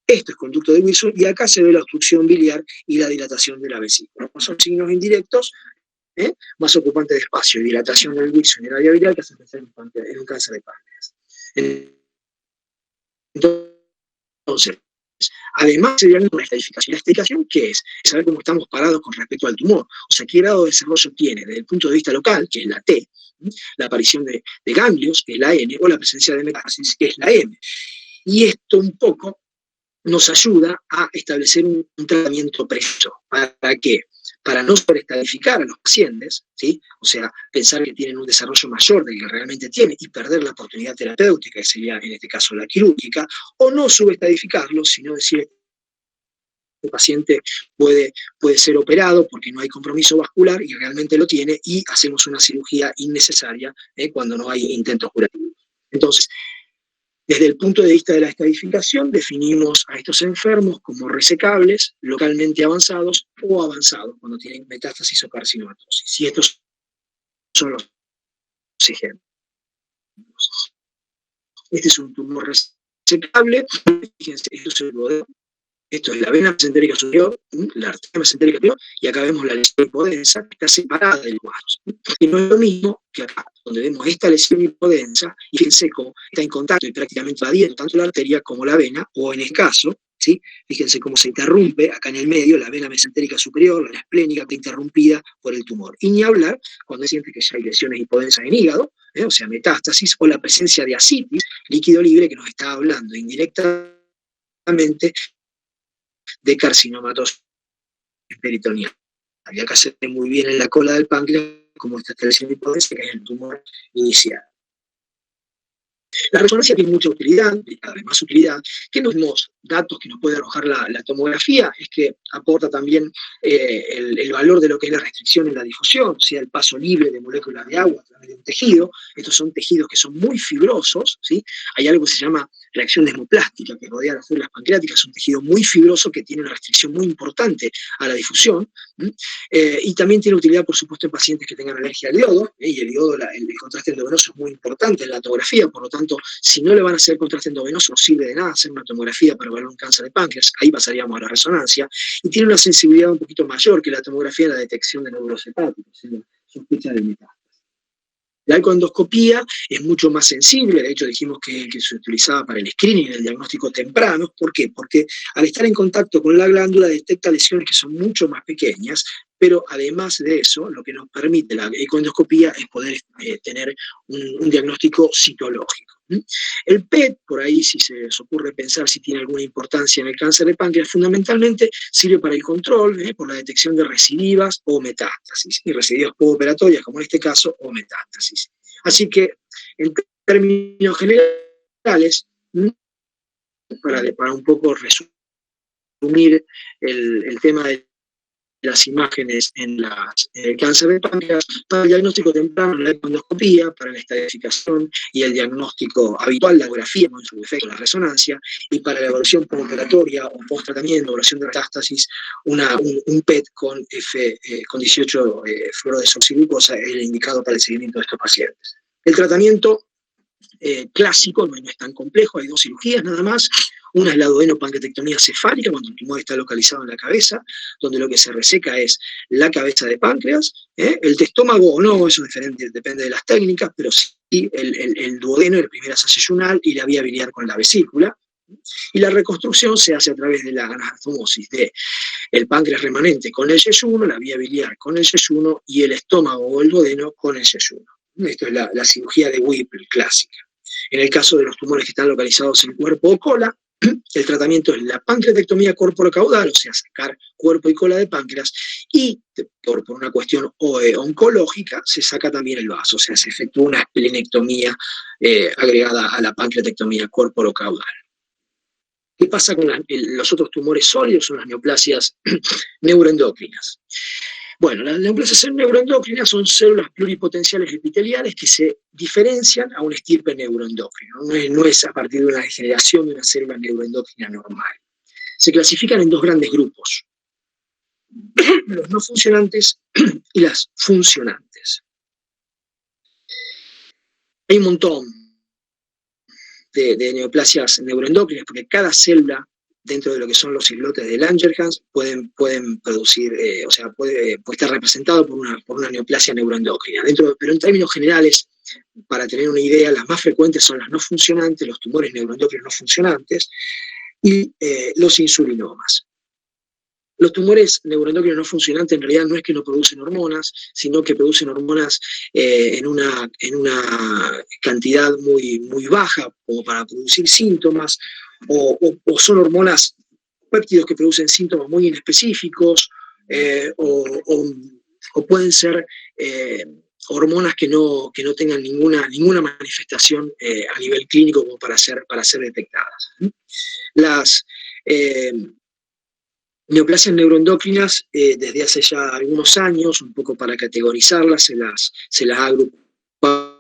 esto es conducto de Wilson, y acá se ve la obstrucción biliar y la dilatación de la vesícula. Son signos indirectos, más ocupante de espacio y dilatación del Wilson en el área biliar que hacen pensar en un cáncer de páncreas. Entonces, además se llama una estadificación. ¿La estadificación qué es? Es saber cómo estamos parados con respecto al tumor. O sea, qué grado de desarrollo tiene desde el punto de vista local, que es la T, la aparición de ganglios, que es la N, o la presencia de metástasis, que es la M. Y esto un poco nos ayuda a establecer un tratamiento preciso. ¿Para qué? Para no sobreestadificar a los pacientes, ¿sí? O sea, pensar que tienen un desarrollo mayor del que realmente tienen y perder la oportunidad terapéutica, que sería en este caso la quirúrgica, o no subestadificarlos, sino decir, el paciente puede ser operado porque no hay compromiso vascular y realmente lo tiene, y hacemos una cirugía innecesaria cuando no hay intentos curativos. Entonces, desde el punto de vista de la estadificación, definimos a estos enfermos como resecables, localmente avanzados o avanzados, cuando tienen metástasis o carcinomatosis. Y estos son los ejemplos. Este es un tumor resecable. Fíjense, esto es el bodeo. Esto es la vena mesentérica superior, la arteria mesentérica superior, y acá vemos la lesión hipodensa que está separada del cuadro. Y no es lo mismo que acá, donde vemos esta lesión hipodensa, y fíjense cómo está en contacto y prácticamente invadiendo tanto la arteria como la vena, o en escaso, ¿sí? Fíjense cómo se interrumpe acá en el medio la vena mesentérica superior, la vena esplénica, que está interrumpida por el tumor. Y ni hablar cuando siente que ya hay lesiones hipodensas en hígado, o sea, metástasis, o la presencia de ascitis, líquido libre, que nos está hablando indirectamente de carcinomatosis peritoneal. Y acá se ve muy bien en la cola del páncreas como esta lesión hipodensa, que es el tumor inicial. La resonancia tiene mucha utilidad, además utilidad, que nos damos datos que nos puede arrojar la tomografía, es que aporta también el valor de lo que es la restricción en la difusión, o sea, el paso libre de moléculas de agua a través de un tejido. Estos son tejidos que son muy fibrosos, ¿sí? Hay algo que se llama reacción desmoplástica que rodea las células pancreáticas, es un tejido muy fibroso que tiene una restricción muy importante a la difusión, y también tiene utilidad, por supuesto, en pacientes que tengan alergia al yodo, y el yodo, el contraste endovenoso es muy importante en la tomografía, por lo tanto, si no le van a hacer contraste endovenoso, no sirve de nada hacer una tomografía para evaluar un cáncer de páncreas, ahí pasaríamos a la resonancia, y tiene una sensibilidad un poquito mayor que la tomografía en la detección de nódulos hepáticos, en la sospecha de metástasis. La ecoendoscopía es mucho más sensible, de hecho dijimos que se utilizaba para el screening, el diagnóstico temprano. ¿Por qué? Porque al estar en contacto con la glándula detecta lesiones que son mucho más pequeñas, pero además de eso, lo que nos permite la ecoendoscopía es poder tener un diagnóstico citológico. El PET, por ahí si se os ocurre pensar si tiene alguna importancia en el cáncer de páncreas, fundamentalmente sirve para el control, por la detección de recidivas o metástasis, y recidivas postoperatorias, como en este caso, o metástasis. Así que, en términos generales, para un poco resumir el tema de las imágenes en el cáncer de páncreas, para el diagnóstico temprano, la endoscopía, para la estadificación y el diagnóstico habitual, la ecografía con su defecto, la resonancia, y para la evaluación postoperatoria o post-tratamiento, evaluación de metástasis, un PET con 18 fluorodesoxiglucosa es el indicado para el seguimiento de estos pacientes. El tratamiento clásico no es tan complejo, hay 2 cirugías nada más. Una es la duodenopancreatectomía cefálica, cuando el tumor está localizado en la cabeza, donde lo que se reseca es la cabeza de páncreas, el de estómago o no, eso es diferente, depende de las técnicas, pero sí el duodeno, el primer asayunal y la vía biliar con la vesícula. Y la reconstrucción se hace a través de la anastomosis del páncreas remanente con el yeyuno, la vía biliar con el yeyuno y el estómago o el duodeno con el yeyuno. Esto es la cirugía de Whipple clásica. En el caso de los tumores que están localizados en cuerpo o cola, el tratamiento es la pancreatectomía corporocaudal, o sea, sacar cuerpo y cola de páncreas, y por una cuestión oncológica se saca también el vaso, o sea, se efectúa una esplenectomía agregada a la pancreatectomía corporocaudal. ¿Qué pasa con los otros tumores sólidos? Son las neoplasias neuroendocrinas. Bueno, las neoplasias neuroendocrinas son células pluripotenciales epiteliales que se diferencian a un estirpe neuroendocrino. No es a partir de una degeneración de una célula neuroendocrina normal. Se clasifican en 2 grandes grupos: los no funcionantes y las funcionantes. Hay un montón de neoplasias neuroendocrinas, porque cada célula, dentro de lo que son los islotes de Langerhans, pueden producir, puede estar representado por una neoplasia neuroendocrina. Pero en términos generales, para tener una idea, las más frecuentes son las no funcionantes, los tumores neuroendocrinos no funcionantes, y los insulinomas. Los tumores neuroendocrinos no funcionantes en realidad no es que no producen hormonas, sino que producen hormonas en una cantidad muy, muy baja, como para producir síntomas, o son hormonas, péptidos que producen síntomas muy inespecíficos, o pueden ser hormonas que no tengan ninguna manifestación a nivel clínico como para ser detectadas. Las neoplasias neuroendocrinas, desde hace ya algunos años, un poco para categorizarlas, se las ha agrupado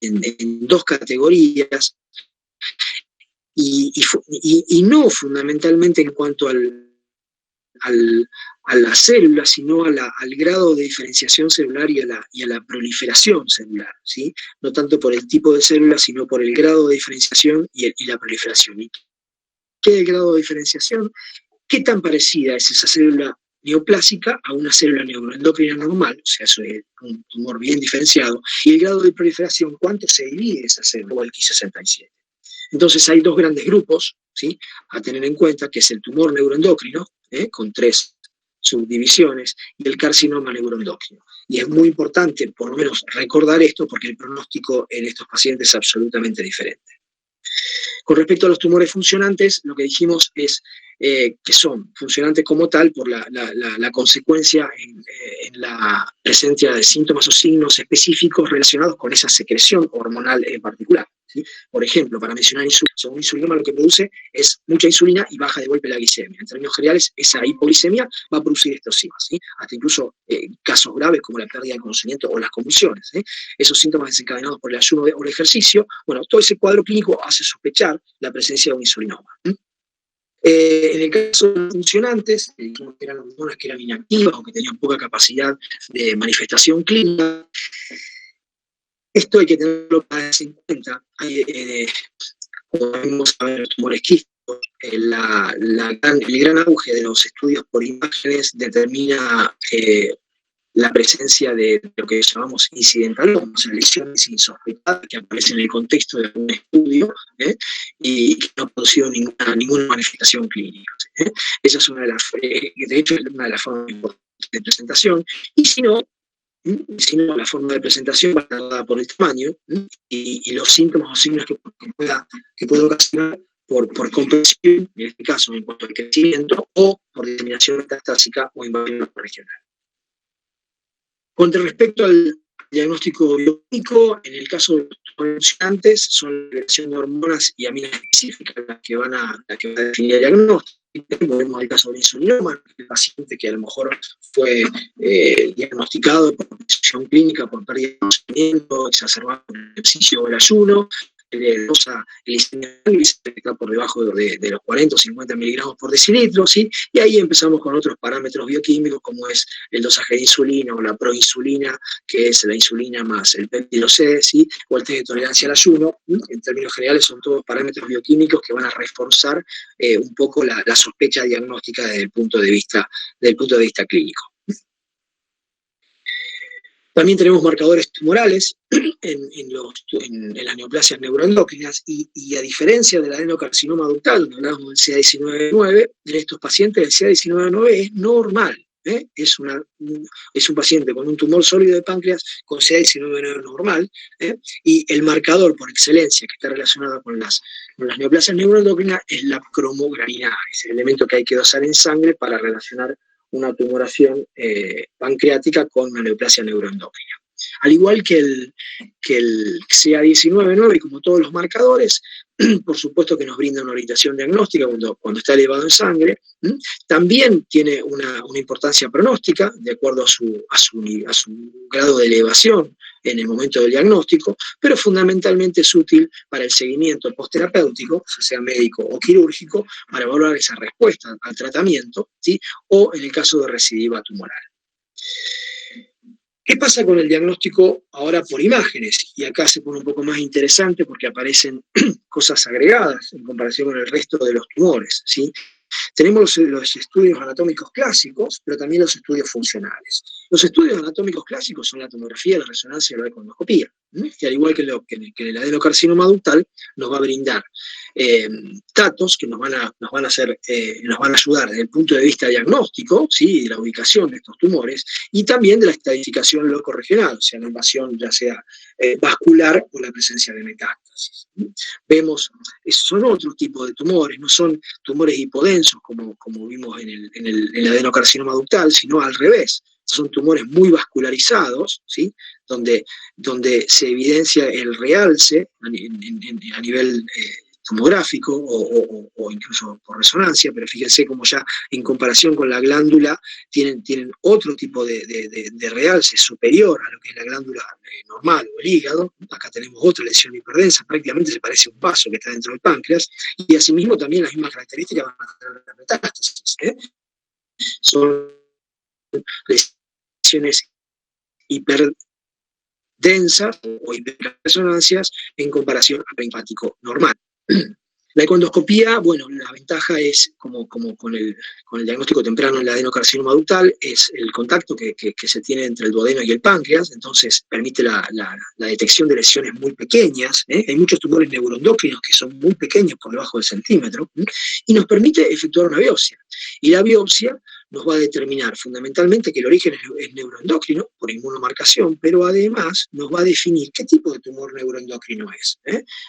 en 2 categorías, y no fundamentalmente en cuanto a la célula, sino al grado de diferenciación celular y a la proliferación celular, ¿sí? No tanto por el tipo de célula, sino por el grado de diferenciación y la proliferación. ¿Y qué es el grado de diferenciación? ¿Qué tan parecida es esa célula neoplásica a una célula neuroendocrina normal? O sea, eso es un tumor bien diferenciado. Y el grado de proliferación, ¿cuánto se divide esa célula? O el Ki67. Entonces hay 2 grandes grupos, ¿sí?, a tener en cuenta, que es el tumor neuroendocrino, con 3 subdivisiones, y el carcinoma neuroendocrino. Y es muy importante, por lo menos, recordar esto, porque el pronóstico en estos pacientes es absolutamente diferente. Con respecto a los tumores funcionantes, lo que dijimos es que son funcionantes como tal por la consecuencia en la presencia de síntomas o signos específicos relacionados con esa secreción hormonal en particular, ¿sí? Por ejemplo, para mencionar insulina, un insulinoma lo que produce es mucha insulina y baja de golpe la glicemia. En términos generales, esa hipoglicemia va a producir estos síntomas, ¿sí? Hasta incluso casos graves como la pérdida de conocimiento o las convulsiones, ¿sí? Esos síntomas desencadenados por el ayuno o el ejercicio, bueno, todo ese cuadro clínico hace sospechar la presencia de un insulinoma. En el caso de los funcionantes, dijimos que eran hormonas que eran inactivas o que tenían poca capacidad de manifestación clínica. Esto hay que tenerlo en cuenta. Como vemos, los tumores quísticos el gran auge de los estudios por imágenes determina la presencia de lo que llamamos incidentaloma, o sea, lesiones insospechadas que aparecen en el contexto de un estudio y que no ha producido ninguna manifestación clínica. Esa es de hecho, es una de las formas de presentación, y si no, la forma de presentación va a estar dada por el tamaño y los síntomas o signos que pueda ocasionar por compresión, en este caso en cuanto al crecimiento, o por diseminación metastásica o invasión regional. Con respecto al diagnóstico bioquímico, en el caso de los antes, son la liberación de hormonas y aminas específicas las que van a definir el diagnóstico. Volvemos al caso del insulinoma, el paciente que a lo mejor fue diagnosticado por condición clínica por pérdida de conocimiento, exacerbado por el ejercicio o el ayuno, el está por debajo de los 40 o 50 miligramos por decilitro, ¿sí? Y ahí empezamos con otros parámetros bioquímicos como es el dosaje de insulina o la proinsulina, que es la insulina más el péptido C, ¿sí? O el test de tolerancia al ayuno. En términos generales son todos parámetros bioquímicos que van a reforzar un poco la sospecha diagnóstica desde el punto de vista clínico. También tenemos marcadores tumorales en las neoplasias neuroendocrinas y a diferencia del adenocarcinoma ductal, donde hablamos del CA19-9, en estos pacientes el CA19-9 es normal. Es un paciente con un tumor sólido de páncreas con CA19-9 normal, y el marcador por excelencia que está relacionado con las neoplasias neuroendocrinas es la cromogranina, es el elemento que hay que dosar en sangre para relacionar una tumoración pancreática con una neoplasia neuroendocrina. Al igual que el CA19-9 y como todos los marcadores, por supuesto que nos brinda una orientación diagnóstica cuando está elevado en sangre, también tiene una importancia pronóstica de acuerdo a su grado de elevación en el momento del diagnóstico, pero fundamentalmente es útil para el seguimiento postterapéutico, ya sea médico o quirúrgico, para evaluar esa respuesta al tratamiento, ¿sí? O en el caso de recidiva tumoral. ¿Qué pasa con el diagnóstico ahora por imágenes? Y acá se pone un poco más interesante porque aparecen cosas agregadas en comparación con el resto de los tumores, ¿sí? Tenemos los estudios anatómicos clásicos, pero también los estudios funcionales. Los estudios anatómicos clásicos son la tomografía, la resonancia y la ecografía, que al igual que el adenocarcinoma ductal, nos va a brindar datos que nos van a ayudar desde el punto de vista diagnóstico, ¿sí? De la ubicación de estos tumores, y también de la estadificación locorregional, o sea, la invasión ya sea vascular o la presencia de metástasis. Vemos, son otro tipo de tumores, no son tumores hipodensos como vimos en el adenocarcinoma ductal, sino al revés. Son tumores muy vascularizados, ¿sí? donde se evidencia el realce a nivel tomográfico o incluso por resonancia, pero fíjense como ya en comparación con la glándula tienen otro tipo de realce superior a lo que es la glándula normal o el hígado. Acá tenemos otra lesión hiperdensa, prácticamente se parece a un vaso que está dentro del páncreas, y asimismo también las mismas características van a tener las metástasis. Son lesiones hiperdensas o hiperresonancias en comparación al linfático normal. La econdoscopía, bueno, la ventaja es, como con el diagnóstico temprano en el adenocarcinoma ductal, es el contacto que se tiene entre el duodeno y el páncreas, entonces permite la detección de lesiones muy pequeñas. Hay muchos tumores neuroendocrinos que son muy pequeños, por debajo del centímetro, y nos permite efectuar una biopsia. Y la biopsia nos va a determinar fundamentalmente que el origen es neuroendocrino, por inmunomarcación, pero además nos va a definir qué tipo de tumor neuroendocrino es,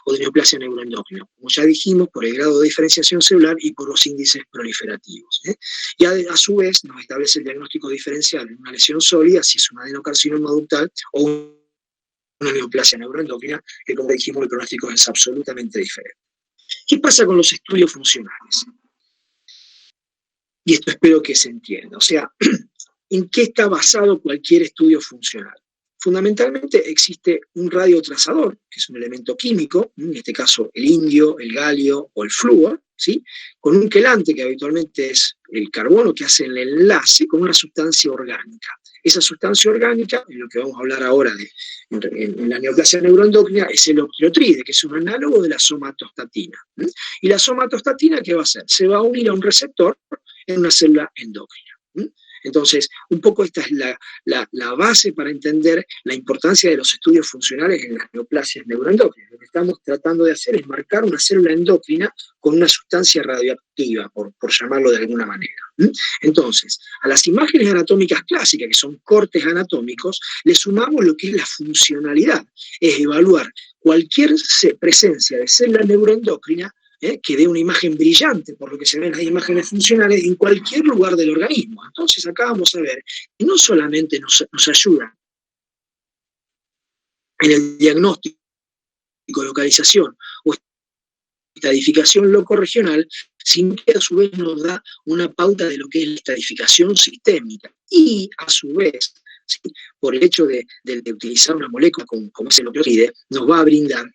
o de neoplasia neuroendocrina, como ya dijimos, por el grado de diferenciación celular y por los índices proliferativos. Y a su vez nos establece el diagnóstico diferencial en una lesión sólida, si es un adenocarcinoma ductal o una neoplasia neuroendocrina, que como dijimos el pronóstico es absolutamente diferente. ¿Qué pasa con los estudios funcionales? Y esto espero que se entienda. O sea, ¿en qué está basado cualquier estudio funcional? Fundamentalmente existe un radiotrazador, que es un elemento químico, en este caso el indio, el galio o el flúor, ¿sí? Con un quelante que habitualmente es el carbono que hace el enlace con una sustancia orgánica. Esa sustancia orgánica, en lo que vamos a hablar ahora en la neoplasia neuroendocrina, es el octreotride, que es un análogo de la somatostatina. Y la somatostatina, ¿qué va a hacer? Se va a unir a un receptor en una célula endocrina. Entonces, un poco esta es la base para entender la importancia de los estudios funcionales en las neoplasias neuroendocrinas. Lo que estamos tratando de hacer es marcar una célula endocrina con una sustancia radioactiva, por llamarlo de alguna manera. Entonces, a las imágenes anatómicas clásicas, que son cortes anatómicos, le sumamos lo que es la funcionalidad, es evaluar cualquier presencia de célula neuroendocrina que dé una imagen brillante, por lo que se ven las imágenes funcionales, en cualquier lugar del organismo. Entonces acá vamos a ver que no solamente nos ayuda en el diagnóstico, localización o estadificación locorregional, sino que a su vez nos da una pauta de lo que es la estadificación sistémica. Y a su vez, ¿sí?, por el hecho de utilizar una molécula como es el octreotride, nos va a brindar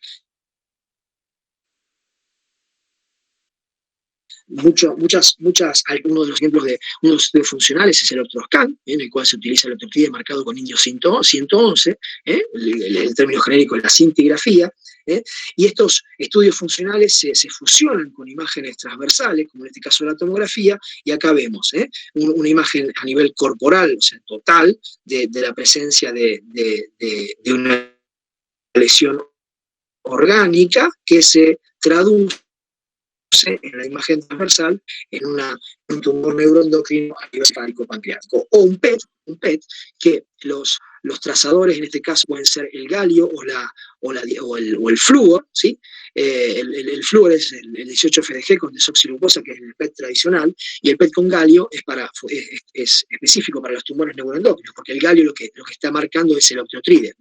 algunos de los ejemplos de unos estudios funcionales es el Octroscan, en el cual se utiliza el octreotride marcado con indio 111, el término genérico es la cintigrafía, y estos estudios funcionales se fusionan con imágenes transversales, como en este caso la tomografía, y acá vemos una imagen a nivel corporal, o sea, total, de la presencia de una lesión orgánica que se traduce en la imagen transversal en un tumor neuroendocrino a nivel cefálico-pancreático, o un PET, que los trazadores en este caso pueden ser el galio o el flúor, ¿sí? El flúor es el 18-FDG con desoxirribosa, que es el PET tradicional, y el PET con galio es específico para los tumores neuroendocrinos, porque el galio lo que está marcando es el octreotride.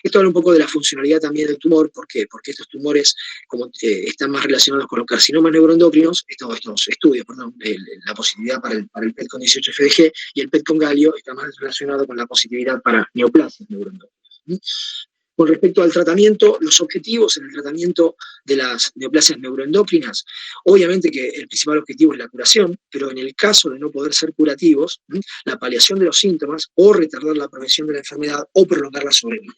Esto habla un poco de la funcionalidad también del tumor. ¿Por qué? Porque estos tumores, como están más relacionados con los carcinomas neuroendocrinos, estos estudios, la positividad para el PET con 18-FDG y el PET con galio está más relacionado con la positividad para neoplasias neuroendocrinas. Con respecto al tratamiento, los objetivos en el tratamiento de las neoplasias neuroendocrinas, obviamente que el principal objetivo es la curación, pero en el caso de no poder ser curativos, la paliación de los síntomas o retardar la progresión de la enfermedad o prolongar la sobrevida.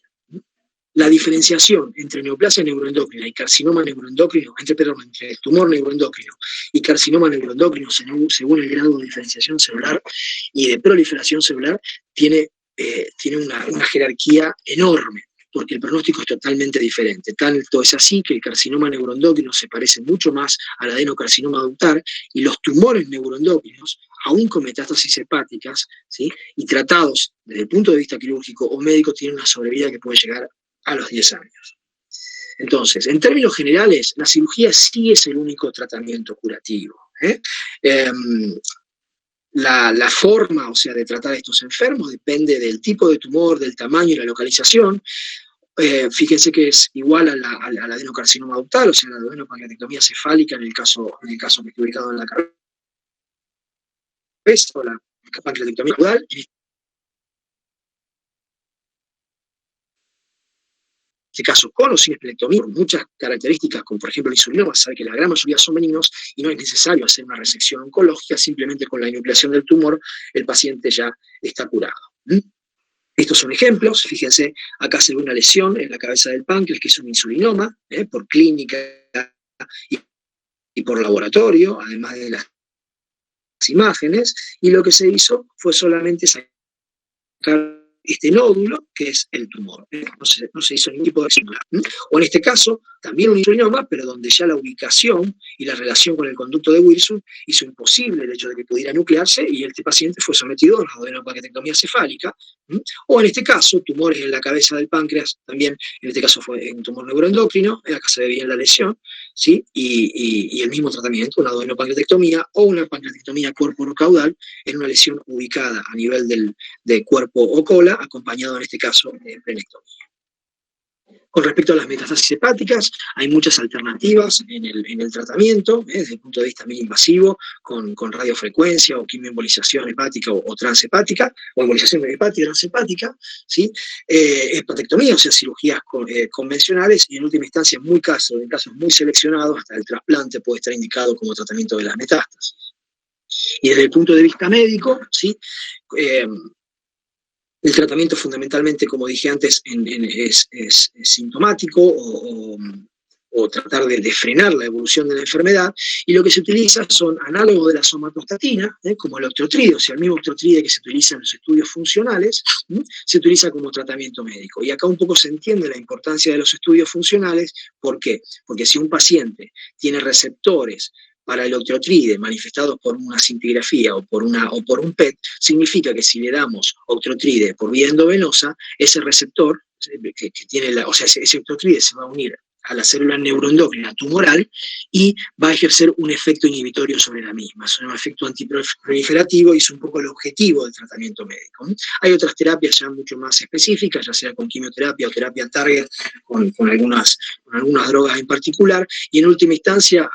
La diferenciación entre neoplasia neuroendocrina y carcinoma neuroendocrino, entre el tumor neuroendocrino y carcinoma neuroendocrino, según el grado de diferenciación celular y de proliferación celular, tiene una jerarquía enorme, porque el pronóstico es totalmente diferente. Tanto es así que el carcinoma neuroendocrino se parece mucho más al adenocarcinoma ductal, y los tumores neuroendocrinos, aún con metástasis hepáticas, ¿sí?, y tratados desde el punto de vista quirúrgico o médico, tienen una sobrevida que puede llegar a los 10 años. Entonces, en términos generales, la cirugía sí es el único tratamiento curativo. La forma, o sea, de tratar a estos enfermos depende del tipo de tumor, del tamaño y la localización. Fíjense que es igual al adenocarcinoma ductal, o sea, la adenopancreatectomía cefálica en el caso que esté ubicado en la cabeza, o la pancreatectomía caudal. En este caso, con o sin esplenectomía, muchas características, como por ejemplo el insulinoma, sabe que la gran mayoría son benignos y no es necesario hacer una resección oncológica, simplemente con la enucleación del tumor el paciente ya está curado. Estos son ejemplos. Fíjense, acá se ve una lesión en la cabeza del páncreas, que es un insulinoma, por clínica y por laboratorio, además de las imágenes, y lo que se hizo fue solamente sacar este nódulo, que es el tumor. No se hizo ningún tipo de simular. O en este caso, también un insulinoma, pero donde ya la ubicación y la relación con el conducto de Wilson hizo imposible el hecho de que pudiera nuclearse, y este paciente fue sometido a una adenopancreatectomía cefálica. O en este caso, tumores en la cabeza del páncreas, también en este caso fue un tumor neuroendocrino, acá se ve bien la lesión, ¿sí? Y el mismo tratamiento, una adenopancreatectomía o una pancreatectomía corporocaudal en una lesión ubicada a nivel de cuerpo o cola, acompañado en este caso de esplenectomía. Con respecto a las metástasis hepáticas, hay muchas alternativas en el tratamiento, desde el punto de vista invasivo, con radiofrecuencia o quimioembolización hepática o transhepática, o embolización hepática transhepática, ¿sí? Hepatectomía, o sea, cirugías convencionales, y en última instancia, en casos muy seleccionados, hasta el trasplante puede estar indicado como tratamiento de las metástasis. Y desde el punto de vista médico, ¿sí?, El tratamiento fundamentalmente, como dije antes, es sintomático o tratar de frenar la evolución de la enfermedad, y lo que se utiliza son análogos de la somatostatina, como el octreotide, o sea, el mismo octreotide que se utiliza en los estudios funcionales, se utiliza como tratamiento médico. Y acá un poco se entiende la importancia de los estudios funcionales. ¿Por qué? Porque si un paciente tiene receptores para el octreotide manifestados por una cintigrafía o por un PET, significa que si le damos octreotide por vía endovenosa, ese receptor que tiene o sea, ese octreotide se va a unir a la célula neuroendocrina tumoral y va a ejercer un efecto inhibitorio sobre la misma. Es un efecto antiproliferativo y es un poco el objetivo del tratamiento médico. Hay otras terapias ya mucho más específicas, ya sea con quimioterapia o terapia target, con algunas drogas en particular, y en última instancia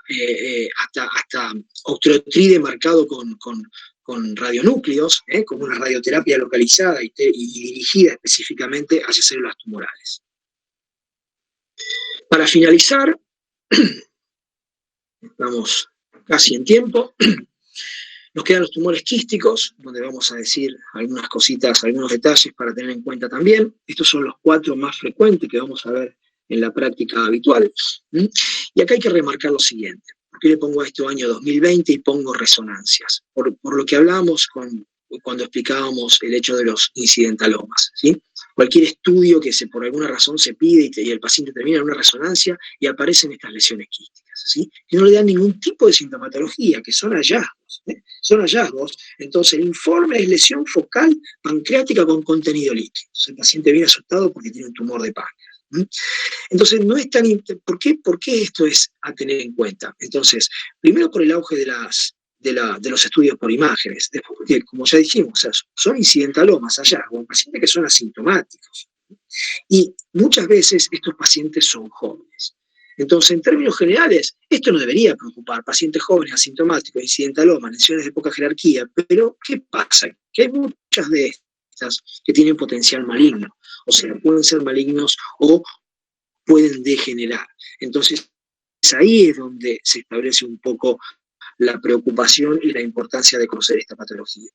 hasta octreotide marcado con radionúcleos, como una radioterapia localizada y dirigida específicamente hacia células tumorales. Para finalizar, estamos casi en tiempo, nos quedan los tumores quísticos, donde vamos a decir algunas cositas, algunos detalles para tener en cuenta también. Estos son los 4 más frecuentes que vamos a ver en la práctica habitual. Y acá hay que remarcar lo siguiente. ¿Por qué le pongo a esto año 2020 y pongo resonancias? Por lo que hablábamos cuando explicábamos el hecho de los incidentalomas, ¿sí? Cualquier estudio que por alguna razón se pide y el paciente termina en una resonancia y aparecen estas lesiones quísticas, ¿sí? Que no le dan ningún tipo de sintomatología, que son hallazgos, son hallazgos. Entonces el informe es lesión focal pancreática con contenido líquido. Entonces, el paciente viene asustado porque tiene un tumor de páncreas. Entonces, no es tan. ¿Por qué esto es a tener en cuenta? Entonces, primero por el auge de los estudios por imágenes, después porque, como ya dijimos, o sea, son incidentalomas, hallazgos, pacientes que son asintomáticos. Y muchas veces estos pacientes son jóvenes. Entonces, en términos generales, esto no debería preocupar. Pacientes jóvenes, asintomáticos, incidentalomas, lesiones de poca jerarquía, pero ¿qué pasa? Que hay muchas de estas que tienen potencial maligno. O sea, pueden ser malignos o pueden degenerar. Entonces, ahí es donde se establece un poco la preocupación y la importancia de conocer esta patología.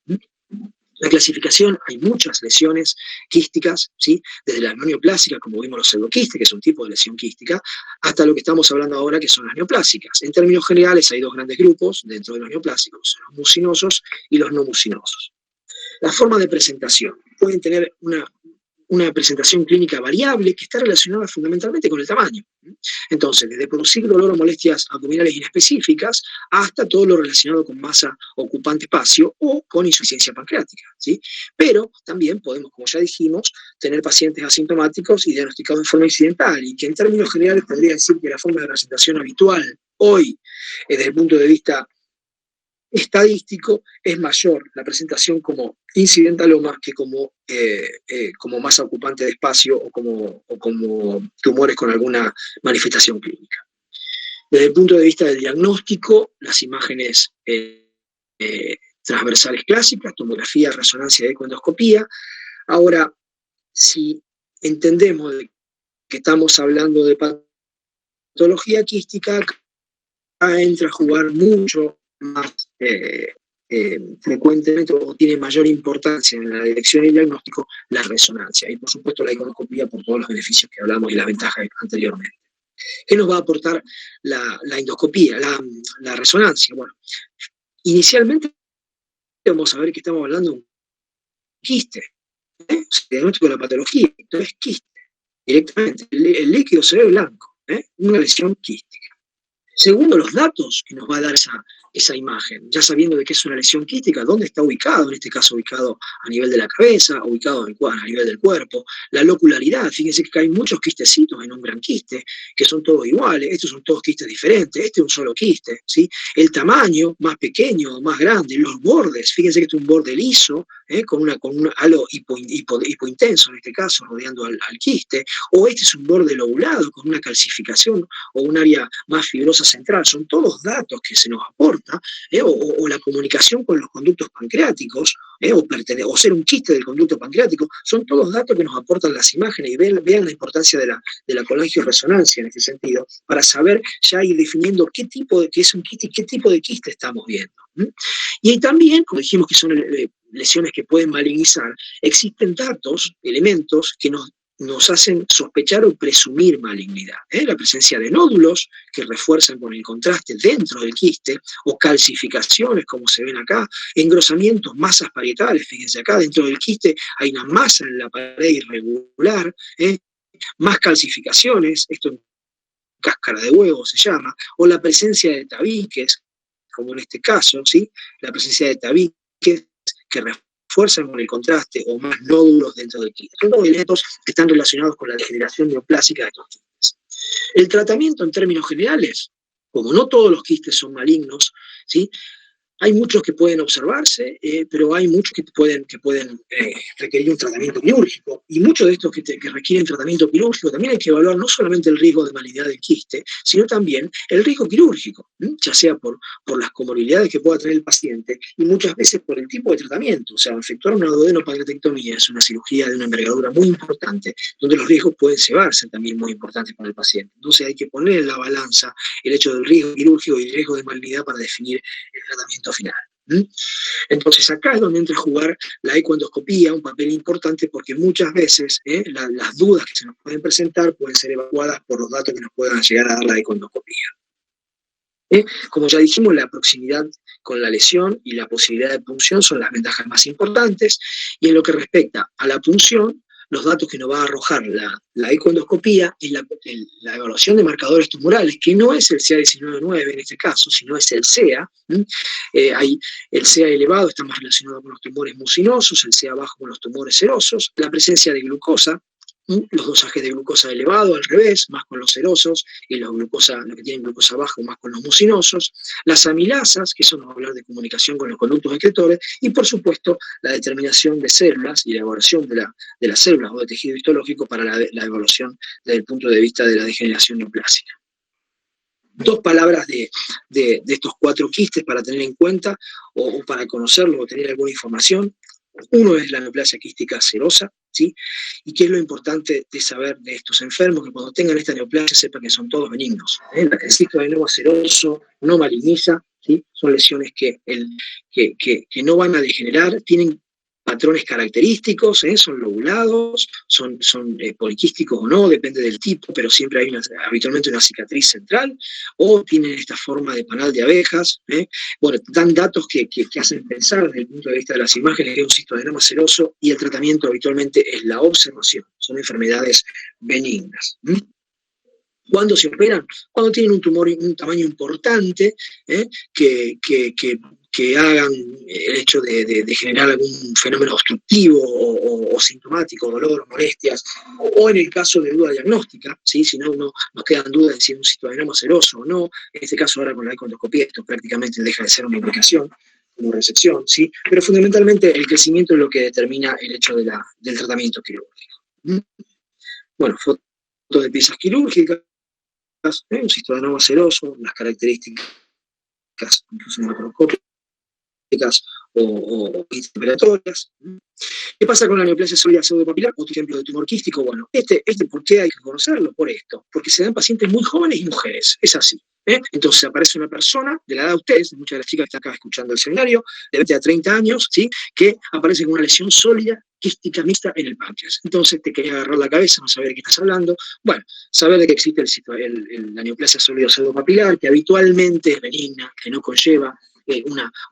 La clasificación, hay muchas lesiones quísticas, ¿sí? Desde las no neoplásicas, como vimos los pseudoquistes, que es un tipo de lesión quística, hasta lo que estamos hablando ahora, que son las neoplásicas. En términos generales, hay 2 grandes grupos dentro de los neoplásicos, los mucinosos y los no mucinosos. La forma de presentación. Pueden tener una presentación clínica variable que está relacionada fundamentalmente con el tamaño. Entonces, desde producir dolor o molestias abdominales inespecíficas hasta todo lo relacionado con masa ocupante espacio o con insuficiencia pancreática, ¿sí? Pero también podemos, como ya dijimos, tener pacientes asintomáticos y diagnosticados en forma incidental, y que en términos generales podría decir que la forma de presentación habitual hoy, desde el punto de vista estadístico, es mayor la presentación como incidentaloma que como masa ocupante de espacio o como tumores con alguna manifestación clínica. Desde el punto de vista del diagnóstico, las imágenes transversales clásicas, tomografía, resonancia y ecoendoscopía. Ahora, si entendemos que estamos hablando de patología quística, acá entra a jugar mucho más frecuentemente o tiene mayor importancia en la detección y el diagnóstico la resonancia, y por supuesto la ecoendoscopía por todos los beneficios que hablamos y las ventajas anteriormente. ¿Qué nos va a aportar la endoscopía, la resonancia? Bueno, inicialmente vamos a ver que estamos hablando de un quiste, el diagnóstico de la patología, no es quiste, directamente, el líquido se ve blanco, una lesión quística. Segundo, los datos que nos va a dar esa imagen, ya sabiendo de qué es una lesión quística, dónde está ubicado, en este caso ubicado a nivel de la cabeza, ubicado a nivel del cuerpo, la locularidad. Fíjense que hay muchos quistecitos en un gran quiste, que son todos iguales, estos son todos quistes diferentes, este es un solo quiste, ¿sí? El tamaño, más pequeño, más grande, los bordes, fíjense que este es un borde liso, con un halo hipointenso en este caso, rodeando al quiste, o este es un borde lobulado con una calcificación o un área más fibrosa central. Son todos datos que se nos aporta, o la comunicación con los conductos pancreáticos, o ser un quiste del conducto pancreático, son todos datos que nos aportan las imágenes, y vean la importancia de la colangioresonancia en este sentido, para saber ya ir definiendo qué es un quiste y qué tipo de quiste estamos viendo. Y también, como dijimos que son lesiones que pueden malignizar, existen datos, elementos que nos hacen sospechar o presumir malignidad. La presencia de nódulos que refuerzan con el contraste dentro del quiste, o calcificaciones, como se ven acá, engrosamientos, masas parietales, fíjense acá, dentro del quiste hay una masa en la pared irregular, más calcificaciones, esto en cáscara de huevo se llama, o la presencia de tabiques, como en este caso, ¿sí? La presencia de tabiques que refuerzan con el contraste, o más nódulos dentro del quiste. Son todos elementos que están relacionados con la degeneración neoplásica de estos quistes. El tratamiento en términos generales, como no todos los quistes son malignos, ¿sí? Hay muchos que pueden observarse, pero hay muchos que pueden requerir un tratamiento quirúrgico. Y muchos de estos que requieren tratamiento quirúrgico también hay que evaluar no solamente el riesgo de malignidad del quiste, sino también el riesgo quirúrgico, ya sea por las comorbilidades que pueda tener el paciente y muchas veces por el tipo de tratamiento. O sea, efectuar una duodenopancreatectomía es una cirugía de una envergadura muy importante, donde los riesgos pueden llevarse también muy importantes para el paciente. Entonces hay que poner en la balanza el hecho del riesgo quirúrgico y el riesgo de malignidad para definir el tratamiento final. Entonces acá es donde entra a jugar la ecoendoscopía un papel importante, porque muchas veces las dudas que se nos pueden presentar pueden ser evacuadas por los datos que nos puedan llegar a dar la ecoendoscopía. Como ya dijimos, la proximidad con la lesión y la posibilidad de punción son las ventajas más importantes, y en lo que respecta a la punción, los datos que nos va a arrojar la ecoendoscopía es la evaluación de marcadores tumorales, que no es el CA19-9 en este caso, sino es el CEA. El CEA elevado está más relacionado con los tumores mucinosos, el CEA bajo con los tumores serosos, la presencia de glucosa, los dosajes de glucosa elevado al revés, más con los serosos, y los que tienen glucosa baja más con los mucinosos, las amilasas, que eso nos va a hablar de comunicación con los conductos excretores, y por supuesto la determinación de células y la evaluación de las células o de tejido histológico para la evaluación desde el punto de vista de la degeneración neoplásica. Dos palabras de estos 4 quistes para tener en cuenta, o para conocerlos o tener alguna información. Uno es la neoplasia quística serosa, ¿sí? Y qué es lo importante de saber de estos enfermos, que cuando tengan esta neoplasia sepan que son todos benignos. El cistoadenoma seroso no maligniza, ¿sí? Son lesiones que no van a degenerar, tienen patrones característicos, son lobulados, son poliquísticos o no, depende del tipo, pero siempre hay habitualmente una cicatriz central, o tienen esta forma de panal de abejas. Bueno, dan datos que hacen pensar desde el punto de vista de las imágenes que es un cistoadenoma seroso, y el tratamiento habitualmente es la observación, son enfermedades benignas. ¿Cuándo se operan? Cuando tienen un tumor un tamaño importante, que hagan el hecho de generar algún fenómeno obstructivo o sintomático, dolor, molestias, o en el caso de duda diagnóstica, ¿sí? Si no nos quedan dudas de si es un cistoadenoma seroso o no. En este caso ahora con la ecoendoscopía esto prácticamente deja de ser una indicación como resección, ¿sí? Pero fundamentalmente el crecimiento es lo que determina el hecho del tratamiento quirúrgico. Bueno, fotos de piezas quirúrgicas, un cistoadenoma seroso, las características incluso macroscópicas o intraoperatorias. ¿Qué pasa con la neoplasia sólida pseudopapilar? Otro ejemplo de tumor quístico. Bueno, ¿por qué hay que conocerlo? Por esto, porque se dan pacientes muy jóvenes y mujeres, es así. Entonces aparece una persona de la edad de ustedes, muchas de las chicas que están acá escuchando el seminario, de 20 a 30 años, ¿sí? Que aparece con una lesión sólida quística mixta en el páncreas. Entonces te quería agarrar la cabeza, no saber de qué estás hablando. Bueno, saber de que existe la neoplasia sólida pseudopapilar, que habitualmente es benigna, que no conlleva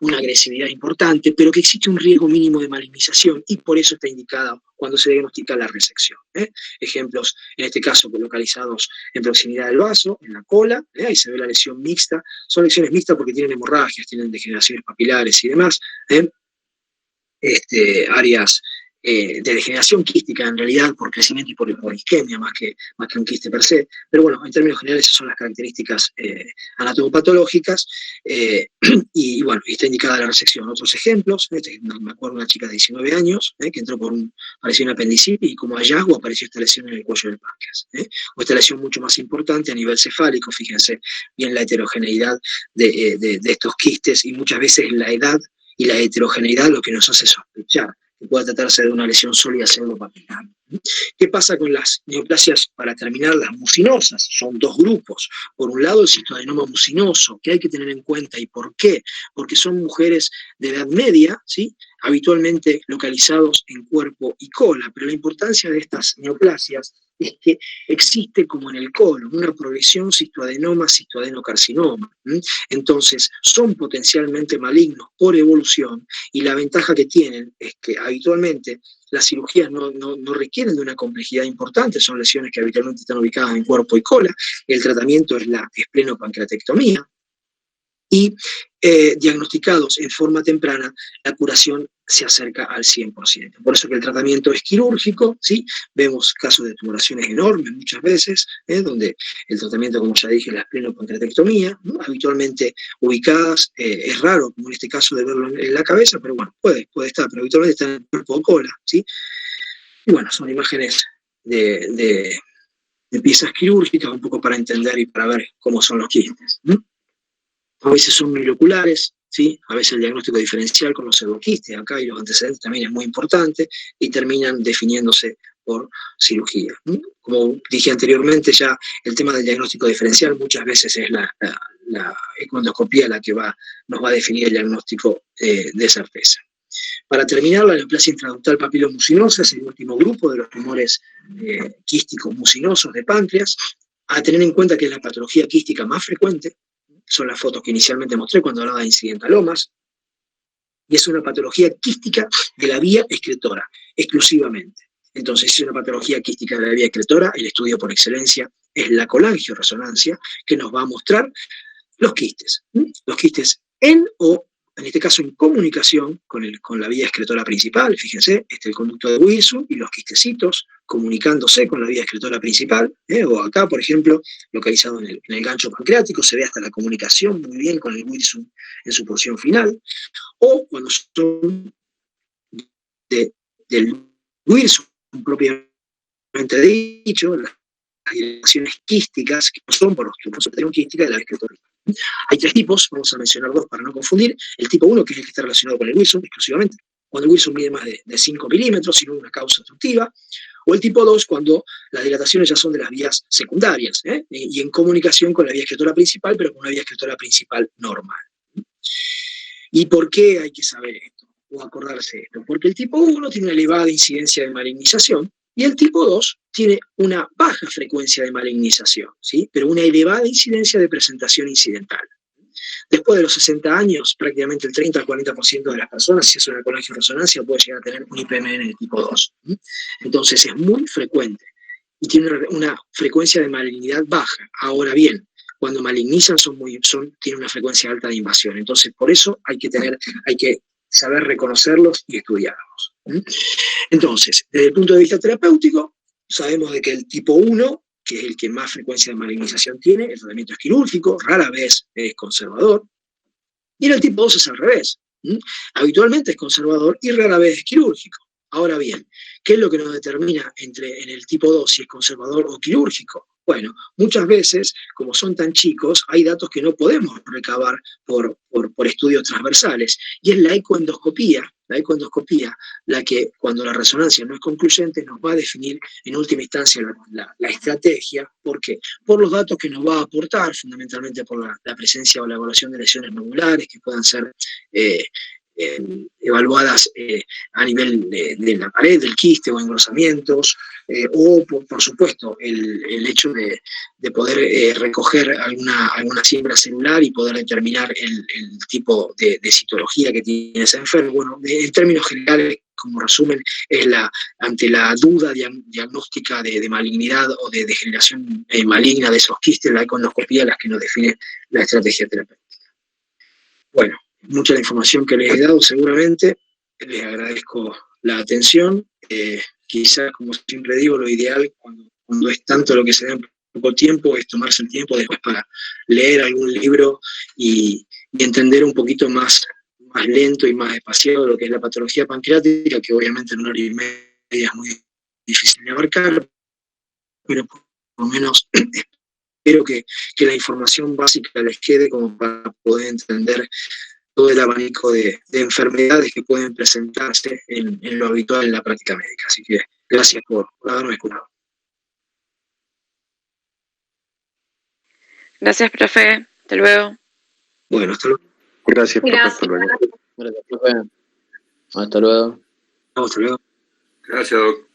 una agresividad importante, pero que existe un riesgo mínimo de malignización, y por eso está indicada cuando se diagnostica la resección. Ejemplos, en este caso, localizados en proximidad del vaso, en la cola, ahí se ve la lesión mixta. Son lesiones mixtas porque tienen hemorragias, tienen degeneraciones papilares y demás. Áreas de degeneración quística en realidad por crecimiento y por isquemia más que un quiste per se, pero bueno, en términos generales esas son las características anatomopatológicas, y bueno, está indicada la resección. Otros ejemplos, me acuerdo de una chica de 19 años que entró pareció una apendicitis, y como hallazgo apareció esta lesión en el cuello del páncreas, o esta lesión mucho más importante a nivel cefálico. Fíjense bien la heterogeneidad de estos quistes, y muchas veces la edad y la heterogeneidad lo que nos hace sospechar que pueda tratarse de una lesión sólida pseudopapilar. ¿Qué pasa con las neoplasias, para terminar, las mucinosas? Son dos grupos. Por un lado, el cistoadenoma mucinoso, que hay que tener en cuenta. ¿Y por qué? Porque son mujeres de edad media, ¿sí?, habitualmente localizados en cuerpo y cola, pero la importancia de estas neoplasias es que existe, como en el colon, una progresión cistoadenoma-cistoadenocarcinoma. Entonces, son potencialmente malignos por evolución, y la ventaja que tienen es que habitualmente las cirugías no requieren de una complejidad importante, son lesiones que habitualmente están ubicadas en cuerpo y cola, el tratamiento es la esplenopancreatectomía, y diagnosticados en forma temprana, la curación se acerca al 100%. Por eso que el tratamiento es quirúrgico, ¿sí? Vemos casos de tumoraciones enormes muchas veces, donde el tratamiento, como ya dije, es la esplenopancreatectomía, ¿no?, habitualmente ubicadas, es raro, como en este caso, de verlo en la cabeza, pero bueno, puede estar, pero habitualmente está en el cuerpo o cola, ¿sí? Y bueno, son imágenes de piezas quirúrgicas, un poco para entender y para ver cómo son los quistes, ¿no? A veces son binoculares, ¿sí? A veces el diagnóstico diferencial con los pseudoquistes acá y los antecedentes también es muy importante, y terminan definiéndose por cirugía. Como dije anteriormente, ya el tema del diagnóstico diferencial muchas veces es la econdoscopía la que nos va a definir el diagnóstico de certeza. Para terminar, la neoplasia intraductal papilomucinosa es el último grupo de los tumores quísticos mucinosos de páncreas, a tener en cuenta que es la patología quística más frecuente. Son las fotos que inicialmente mostré cuando hablaba de incidentalomas, y es una patología quística de la vía excretora, exclusivamente. Entonces, si es una patología quística de la vía excretora, el estudio por excelencia es la colangioresonancia, que nos va a mostrar los quistes en este caso en comunicación con la vía excretora principal. Fíjense, el conducto de Wilson y los quistecitos comunicándose con la vía excretora principal, o acá, por ejemplo, localizado en el gancho pancreático, se ve hasta la comunicación muy bien con el Wilson en su porción final, o cuando son del Wilson propiamente dicho, las dilataciones quísticas, que no son por los tumores quística de la vía excretora. Hay tres tipos, vamos a mencionar dos para no confundir. El tipo 1, que es el que está relacionado con el Wilson exclusivamente, cuando el Wilson mide más de 5 milímetros, sin una causa obstructiva, o el tipo 2, cuando las dilataciones ya son de las vías secundarias, y en comunicación con la vía excretora principal, pero con una vía excretora principal normal. ¿Y por qué hay que saber esto, o acordarse de esto? Porque el tipo 1 tiene una elevada incidencia de malignización, y el tipo 2 tiene una baja frecuencia de malignización, ¿sí?, pero una elevada incidencia de presentación incidental. Después de los 60 años, prácticamente el 30 al 40% de las personas, si es una colangioresonancia, puede llegar a tener un IPMN de tipo 2. Entonces es muy frecuente y tiene una frecuencia de malignidad baja. Ahora bien, cuando malignizan tienen una frecuencia alta de invasión. Entonces, por eso hay que saber reconocerlos y estudiarlos. Entonces, desde el punto de vista terapéutico, sabemos de que el tipo 1, que es el que más frecuencia de malignización tiene, el tratamiento es quirúrgico, rara vez es conservador, y en el tipo 2 es al revés. Habitualmente es conservador y rara vez es quirúrgico. Ahora bien, ¿qué es lo que nos determina en el tipo 2 si es conservador o quirúrgico? Bueno, muchas veces, como son tan chicos, hay datos que no podemos recabar por estudios transversales, y es la ecoendoscopía la que, cuando la resonancia no es concluyente, nos va a definir en última instancia la estrategia. ¿Por qué? Por los datos que nos va a aportar, fundamentalmente por la presencia o la evaluación de lesiones nodulares que puedan ser evaluadas a nivel de la pared del quiste o engrosamientos, o por supuesto el hecho de poder recoger alguna siembra celular y poder determinar el tipo de citología que tiene ese enfermo. Bueno, en términos generales, como resumen, es ante la duda diagnóstica de malignidad o de degeneración maligna de esos quistes, la ecoendoscopía las que nos define la estrategia terapéutica. Bueno, mucha la información que les he dado seguramente, les agradezco la atención. Quizás, como siempre digo, lo ideal cuando es tanto lo que se da en poco tiempo es tomarse el tiempo después para leer algún libro y entender un poquito más lento y más espaciado lo que es la patología pancreática, que obviamente en una hora y media es muy difícil de abarcar, pero por lo menos espero que la información básica les quede como para poder entender todo el abanico de enfermedades que pueden presentarse en lo habitual en la práctica médica. Así que Gracias por haberme escuchado. Gracias, profe. Hasta luego. Bueno, hasta luego. Gracias, profe. Hasta luego. Gracias, profe. Hasta luego. Hasta luego. Gracias, Doc.